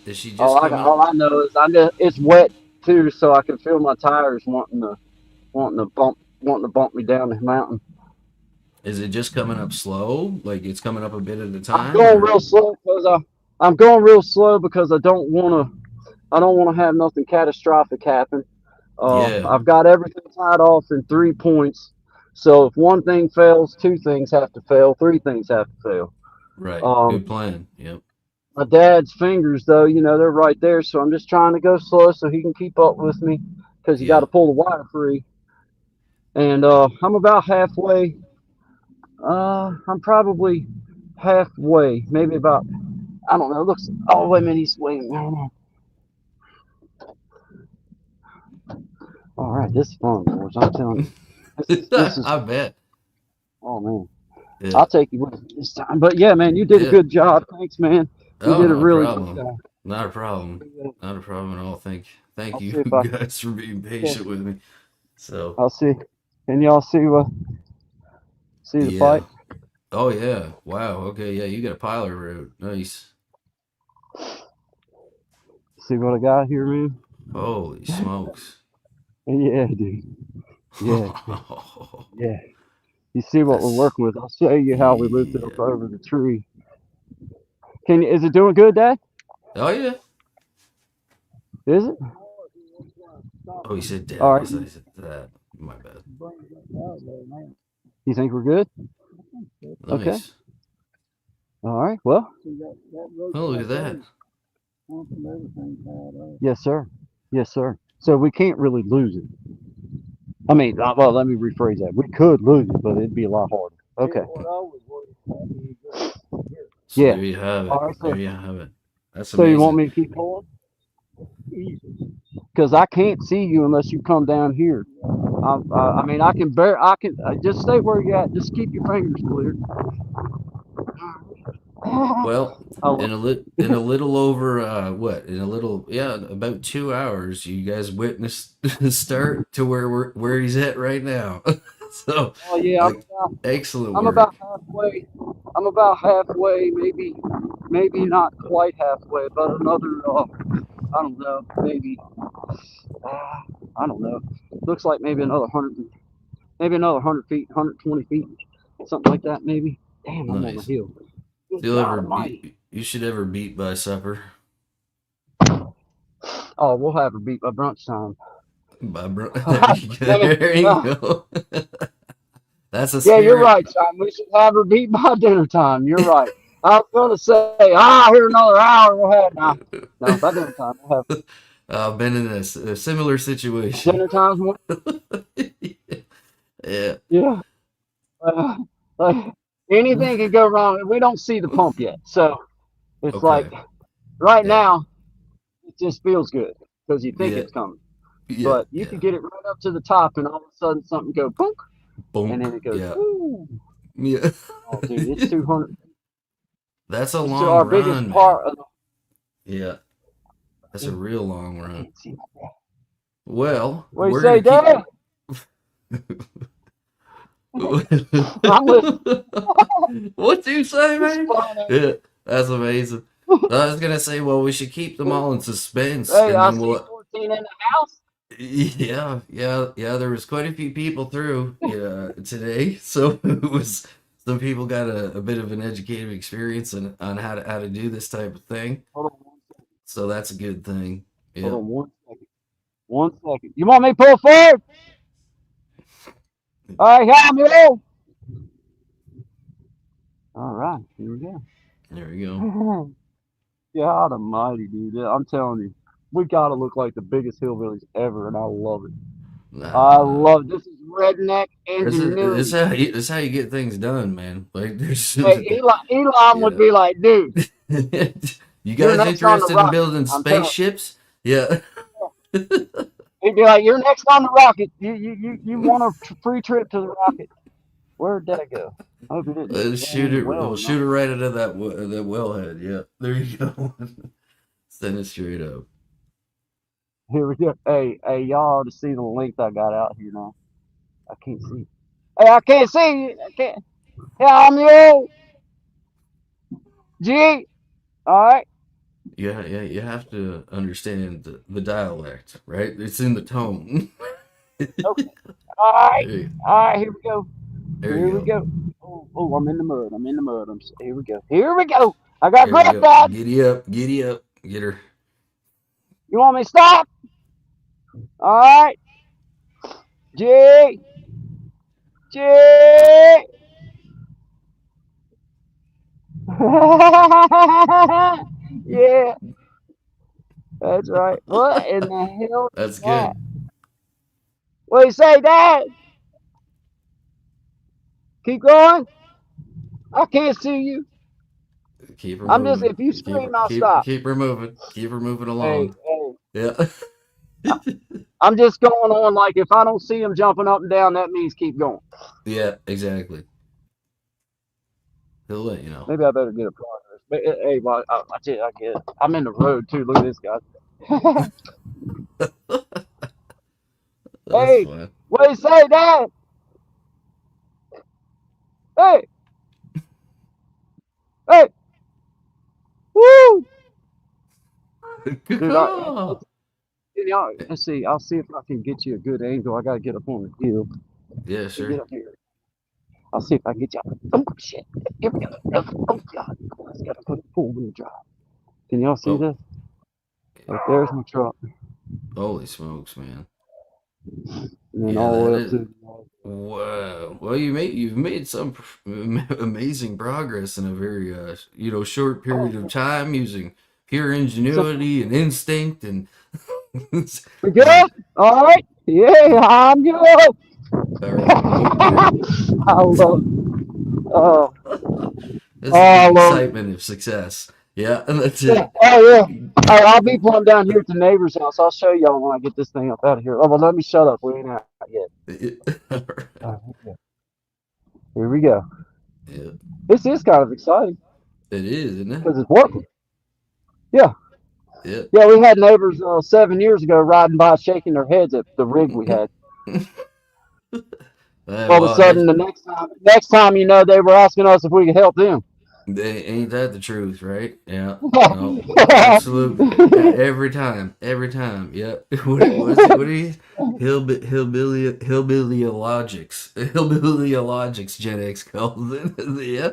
Is she just coming up? All I know is it's wet too, so I can feel my tires wanting to bump me down the mountain. Is it just coming up slow? Like it's coming up a bit at a I'm time, going or real slow because I'm going real slow because I don't want to have nothing catastrophic happen. yeah, I've got everything tied off in 3 points. So if one thing fails, two things have to fail, three things have to fail. right. Um, Good plan. Yep. my dad's fingers, though, they're right there. So I'm just trying to go slow so he can keep up with me because you got Yeah. to pull the wire free. And I'm about halfway. I'm probably halfway, maybe about, I don't know. It looks, oh, wait a minute. Wait a minute. All right, this is fun, boys. I'm telling you. This is, I bet. oh, man. Yeah. I'll take you with me this time. But yeah, man, you did a Yeah. good job. Thanks, man. You Oh, did a not a really good problem. job. Not a problem. Not a problem at all. Thank I'll you see if I can. guys for being Yeah, patient with me. So I'll see. Can y'all see the yeah. pipe? Oh yeah. Wow. Okay. Yeah. You got a pilot route. Nice. See what I got here, man? Holy smokes. Yeah, dude. Yeah, yeah. You see what we're That's working with? I'll show you how we looped it up yeah. over the tree. Is it doing good, Dad? Oh yeah. Is it? Oh, you said All dad. I right. said that. My bad. You think we're good? Okay. Nice. All right. Well, Oh, look at that. yes, sir. Yes, sir. So we can't really lose it. I mean, well, let me rephrase that. We could lose it, but it'd be a lot harder. Okay. So Yeah. there you have it. All right. There you have it. That's So you want amazing. me to keep pulling? Because I can't see you unless you come down here. I mean, I can just stay where you're at. Just keep your fingers clear. Well, Oh, in a little over what? In a little about 2 hours, you guys witnessed the start to where he's at right now. So, oh yeah, like, excellent I'm work. about halfway. I'm about halfway, maybe not quite halfway, but another. I don't know, maybe. I don't know. Looks like maybe another 100 feet, 120 feet, something like that, maybe. Damn, I'm on the Nice. hill. Good You'll God ever Almighty. you should ever beat by supper. Oh, we'll have her beat by brunch time. There you go. Let me- There you go. That's a yeah, you're spirit. right, Sean. We should have her beat by dinner time. You're right. I was going to say, here another hour. We'll have no, by dinner time. We'll have I've been in a similar situation. dinner times more. Yeah. Yeah. Like, anything can go wrong. We don't see the pump yet, so it's Okay. like right Yeah. now it just feels good because you think Yeah. it's coming, Yeah. but you can get it right up to the top, and all of a sudden something go boom, and then Bonk. it goes. Yeah. Ooh. Yeah. Oh, dude, it's 200. That's a It's long our run, biggest man. part. Yeah. That's a real long run. Can't see my dad. Well, What do you we're say, gonna Dad? keep. I'm listening. What do you say, man? Funny. Yeah, that's amazing. I was gonna say, well, we should keep them all in suspense, Hey, and I then see we'll. 14 in the house. Yeah. There was quite a few people through today, so some people got a bit of an educated experience on how to do this type of thing. Hold on So that's a good thing. hold Yeah. on 1 second. 1 second. You want me to pull forward? All right, I'm here. All right, here we go. There we go. God almighty, dude. I'm telling you, we gotta look like the biggest hillbillies ever, and I love it. I Nah. love it. This is redneck ingenuity. This is how you get things done, man. Like there's Hey, Elon would Yeah. be like, dude, you you're guys next on the interested in rocket. building I'm telling spaceships? Yeah. you. He'd be like, you're next on the rocket. You want a free trip to the rocket. Where'd that go? I hope it didn't. Shoot it. Well, We'll shoot it right into that wellhead. Yeah. There you go. Send it straight up. Here we go. Hey, y'all ought to see the length I got out here now. I can't see. Hey, I can't see you. I can't. Yeah, I'm you. G. All right. Yeah. You have to understand the dialect, right? It's in the tone. Okay. All right. There All right. Here we go. there Here you we go. go. Oh, I'm in the mud. I'm in the mud. Here we go. Here we go. I got There we grip, go. Dad. Giddy up. Giddy up. Get her. You want me to stop? All right. G. G. Yeah, that's right. What in the hell That's is that? good. What do you say, Dad? Keep going. I can't see you. Keep her I'm just, moving. if you scream, I'll stop. Keep her moving. Keep her moving Hey, along. hey, Yeah. I'm just going on like if I don't see him jumping up and down, that means keep going. Yeah, exactly. He'll let you know. Maybe I better get a progress. But, hey, well, I get it. I'm in the road too. Look at this guy. That's Hey, fun. what do you say, Dad? Hey, hey, woo! Dude, Oh, let's see. I'll see if I can get you a good angle. I gotta get up on the hill. yeah, Get sure. up here. I'll see if I can get you. Oh shit! Here we go. Oh god! I just gotta put full wheel drive. Can y'all see Oh, this? Right there's my truck, holy smokes, man. and then Yeah, all the that way up is. to. Wow. Well, you've made some amazing progress in a very short period of time using pure So ingenuity and instinct and we good? All right. Yeah, I'm good. all right. I love. Oh, This is I the love it. excitement of success. Yeah, and that's Yeah. it. Oh yeah. Hey, I'll be plumb down here at the neighbor's house. I'll show y'all when I get this thing up out of here. Oh well, let me shut up. We ain't out yet. All right. Here we go. Yeah, This is kind of exciting it is, isn't it? because it's working. Yeah. Yeah. Yeah, we had neighbors 7 years ago riding by shaking their heads at the rig we had. All of a Well, sudden, the next time you know, they were asking us if we could help them. ain't that the truth, right? Yeah. No, absolutely. Every time. Yeah. What is it? What are you? Hillbillyologics, Gen X calls it. Yeah.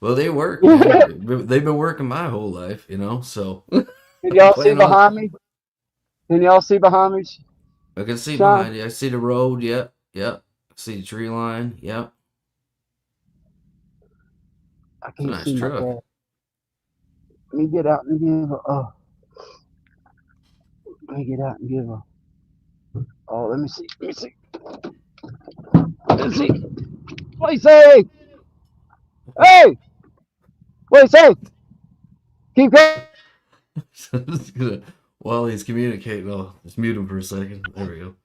Well, they work, man. They've been working my whole life, so Can y'all see plan on. behind me? Can y'all see behind me, I can see Sean? behind you. I see the road. Yep. Yep. See the tree line. Yep. I It's a can't nice see my truck. dad. Let me get out and give a. Let me get out and give a. Oh, let me see. Let me see. Let me see. What do you say? Hey, what do you say? Keep going. So I'm just gonna, while he's communicating, I'll just mute him for a second. There we go.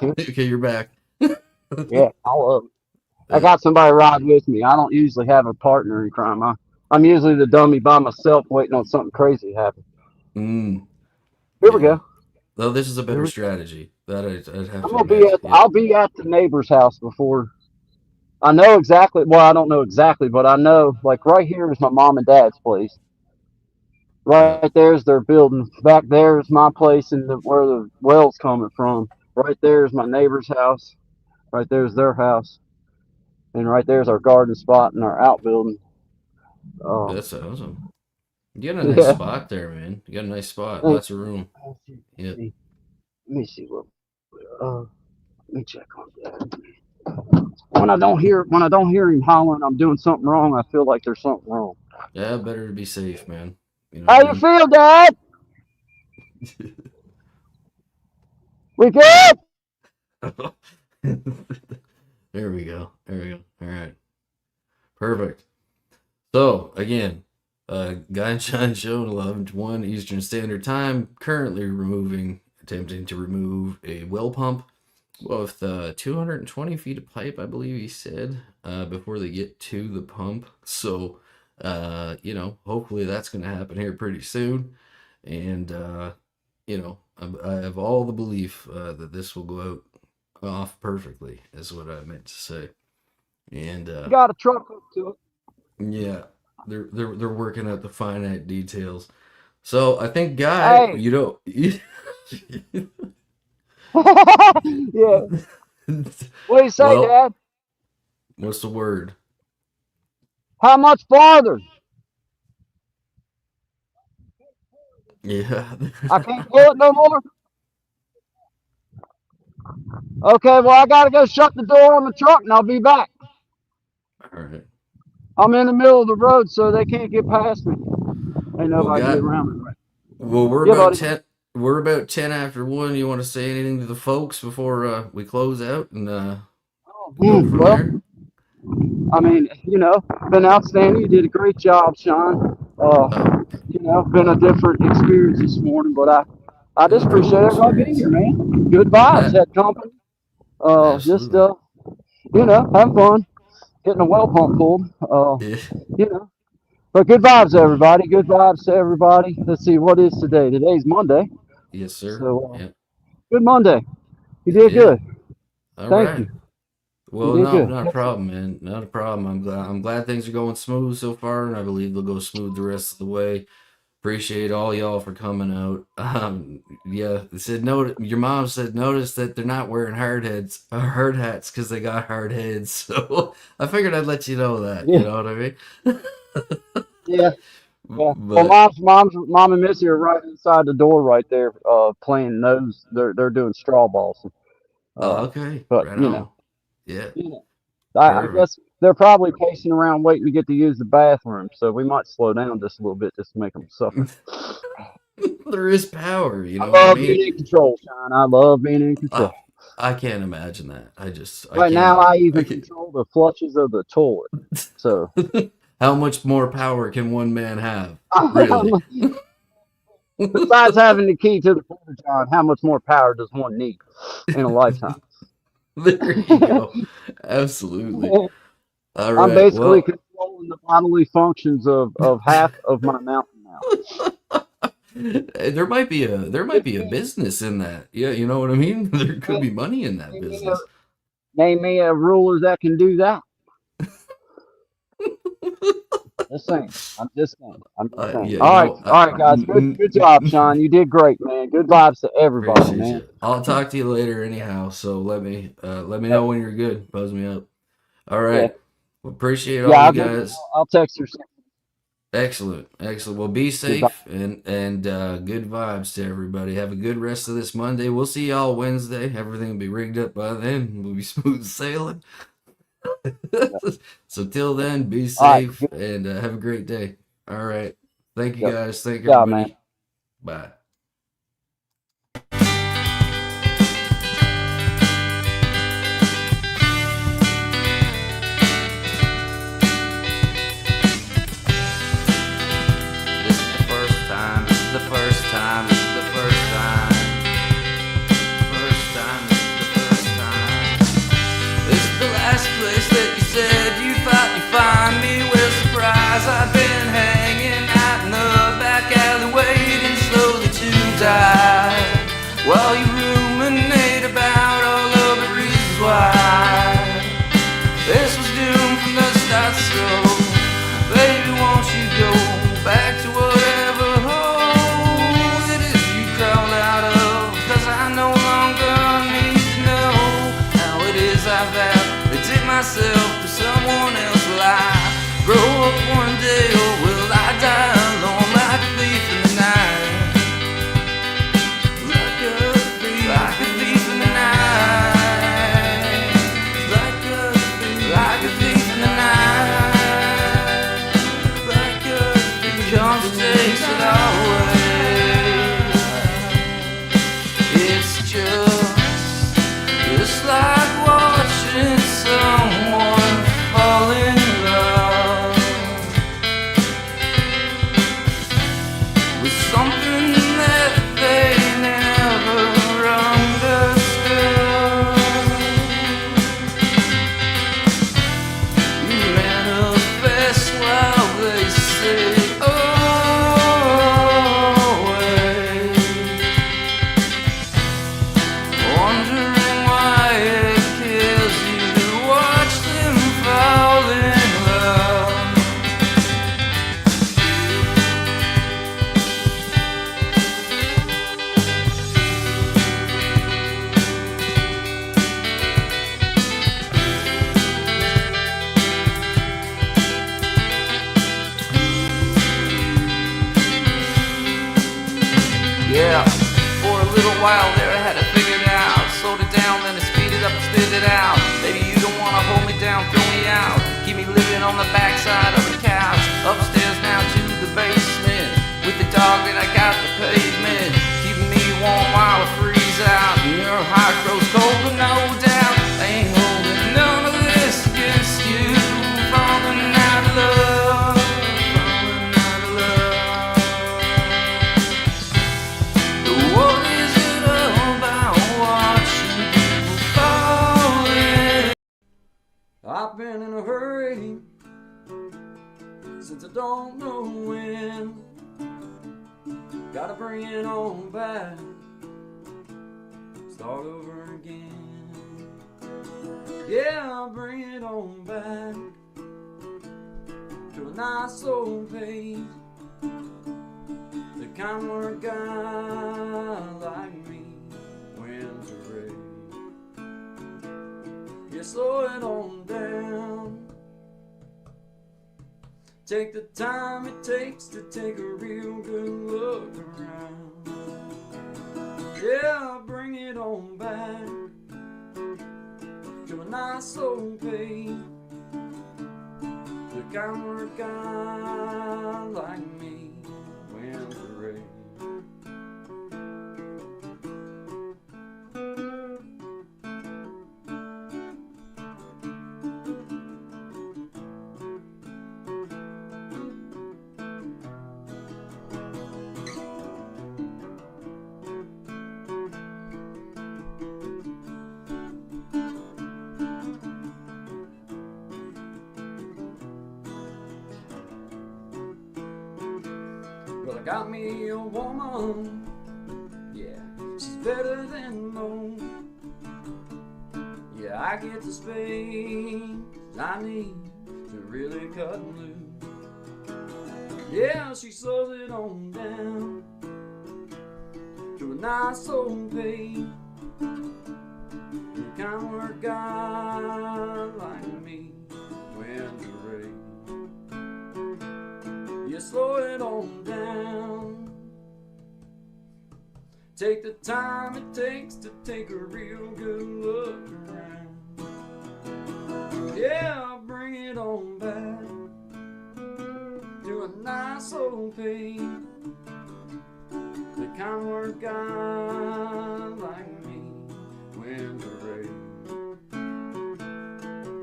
Okay, you're back. Yeah, I got somebody ride with me. I don't usually have a partner in crime. I'm usually the dummy by myself waiting on something crazy to happen. Here we Yeah. go. Though this is a Here better we strategy. That I'd have I'm to gonna be admit. at. Yeah. I'll be at the neighbor's house before. I know exactly. Well, I don't know exactly, but I know like right here is my mom and dad's place. Yeah. Right there's their building. Back there is my place and where the well's coming from. Right there is my neighbor's house. Right there's their house. And right there's our garden spot and our outbuilding. That's awesome. You got a nice Yeah. spot there, man. You got a nice spot. Thank Lots of room. Yeah. Let me see what. Let me check on that. When I don't hear him hollering, I'm doing something wrong. I feel like there's something wrong. Yeah, better to be safe, man. You know How what you I feel, Dad? We good? mean? There we go. There we go. All right. Perfect. So, again, Guy and Shine Show, 11:01 Eastern Standard Time, currently attempting to remove a well pump with 220 feet of pipe, I believe he said, before they get to the pump. So, hopefully that's going to happen here pretty soon. And, I have all the belief that this will go out off perfectly, is what I meant to say. And Got a truck hooked to it. yeah, they're working out the finite details. So I think Guy, Hey. Yeah. What do you say, Well- Dad? What's the word? How much farther? Yeah. I can't do it no more. Okay, well I gotta go shut the door on the truck and I'll be back. All right. I'm in the middle of the road, so they can't get past me. Ain't nobody God- get around me. Well, we're Yeah, about buddy. 10. We're about 10 after 1. You want to say anything to the folks before we close out and go from Well, there? I mean, been outstanding. You did a great job, Sean. Been a different experience this morning, but I just Cool appreciate everybody being here, man. Good vibes, that company. Just Absolutely. have fun. Getting a well pump pulled. Yeah. But good vibes, everybody. Good vibes to everybody. Let's see, what is today? Today's Monday. Yes, sir. So, Yeah. good Monday. You did Yeah. good. All Thank right. you. Well, did no, good. not a problem, man. Not a problem. I'm glad things are going smooth so far, and I believe they'll go smooth the rest of the way. Appreciate all y'all for coming out. Yeah, they said your mom said notice that they're not wearing hard hats because they got hard heads. So I figured I'd let you know that. Yeah. You know what I mean? Yeah. Well, But mom and Missy are right inside the door right there, playing those. They're doing straw balls. okay, But right on. Yeah, I perfect. guess they're probably pacing around waiting to get to use the bathroom. So we might slow down just a little bit just to make them suffer. There is power. You I know what I love mean? being in control, Sean. I love being in control. I can't imagine that. I Right now, I even can't. control the flushes of the toilet. So How much more power can one man have? Really? besides having the key to the porta john, how much more power does one need in a lifetime? There you go. Absolutely. All I'm right. basically Well, controlling the bodily functions of half of my mountain now. there might be a business in that. Yeah, you know what I mean? There could be money in that business. Name me a ruler that can do that. Just saying. I'm just saying. Yeah, all right, guys. Good job, Sean. You did great, man. Good vibes to everybody, Appreciate man. you. I'll talk to you later anyhow. So let me know when you're good. Buzz me up. All right. Yeah. Well, appreciate Yeah, all you guys. I'll text you. Excellent. Well, be safe and good vibes to everybody. Have a good rest of this Monday. We'll see y'all Wednesday. Everything will be rigged up by then. We'll be smooth sailing. So till then, be safe and have a great day. All right. Thank you guys. Thank you, Yeah, everybody. man. Bye. This is the first time. This is the first time. This is the first time. First time. This is the first time. This is the last place that you said you thought you'd find me. Well, surprise, I've been hanging out in the back alley waiting slowly to die. While you ruminate about all of the reasons why this was doomed from the start. So, baby, won't you go back to whatever hole it is you crawled out of? 'Cause I no longer need to know how it is I've addicted myself to some while there, I had it figured out. Slowed it down, then I speed it up and spit it out. Baby, you don't wanna hold me down, throw me out. Keep me living on the backside of the couch. Upstairs now to the basement. With the dog that I got the pavement. Keeping me warm while I freeze out. And your heart grows cold, but no doubt I ain't holding none of this against you. Falling out of love, falling out of love. What is it about watching people falling? I've been in a hurry since I don't know when. Gotta bring it on back, start over again. Yeah, I'll bring it on back to a nice old pace, the kind where a guy like me wins a race. Yeah, slow it on down. Take the time it takes to take a real good look around. Yeah, bring it on back to a nice old pace, the kind where a guy like me wins the race. Well, I got me a woman, yeah, she's better than most. Yeah, I get the space I need to really cut and loose. Yeah, she slows it on down to a nice old pace, the kind where a guy like me wins the race. You slow it on down. Take the time it takes to take a real good look around. Yeah, bring it on back to a nice old pace, the kind where a guy like me wins a race.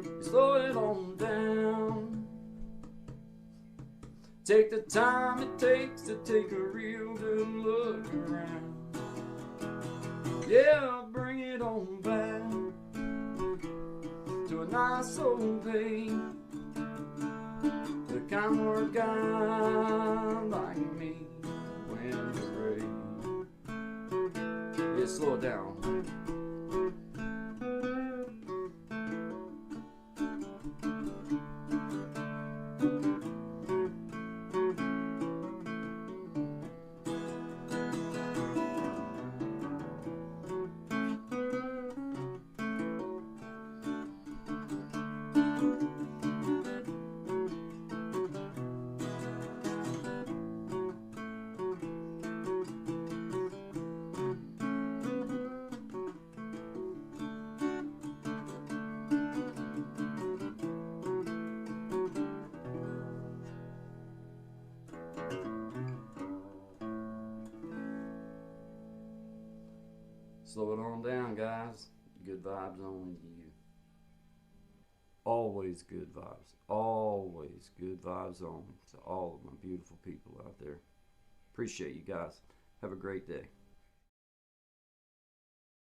You slow it on down. Take the time it takes to take a real good look around. Yeah, bring it on back to a nice old pace, the kind where a guy like me wins the race. Yeah, slow it down. Slow it on down, guys. Good vibes only to you. Always good vibes. Always good vibes on to all of my beautiful people out there. Appreciate you guys. Have a great day.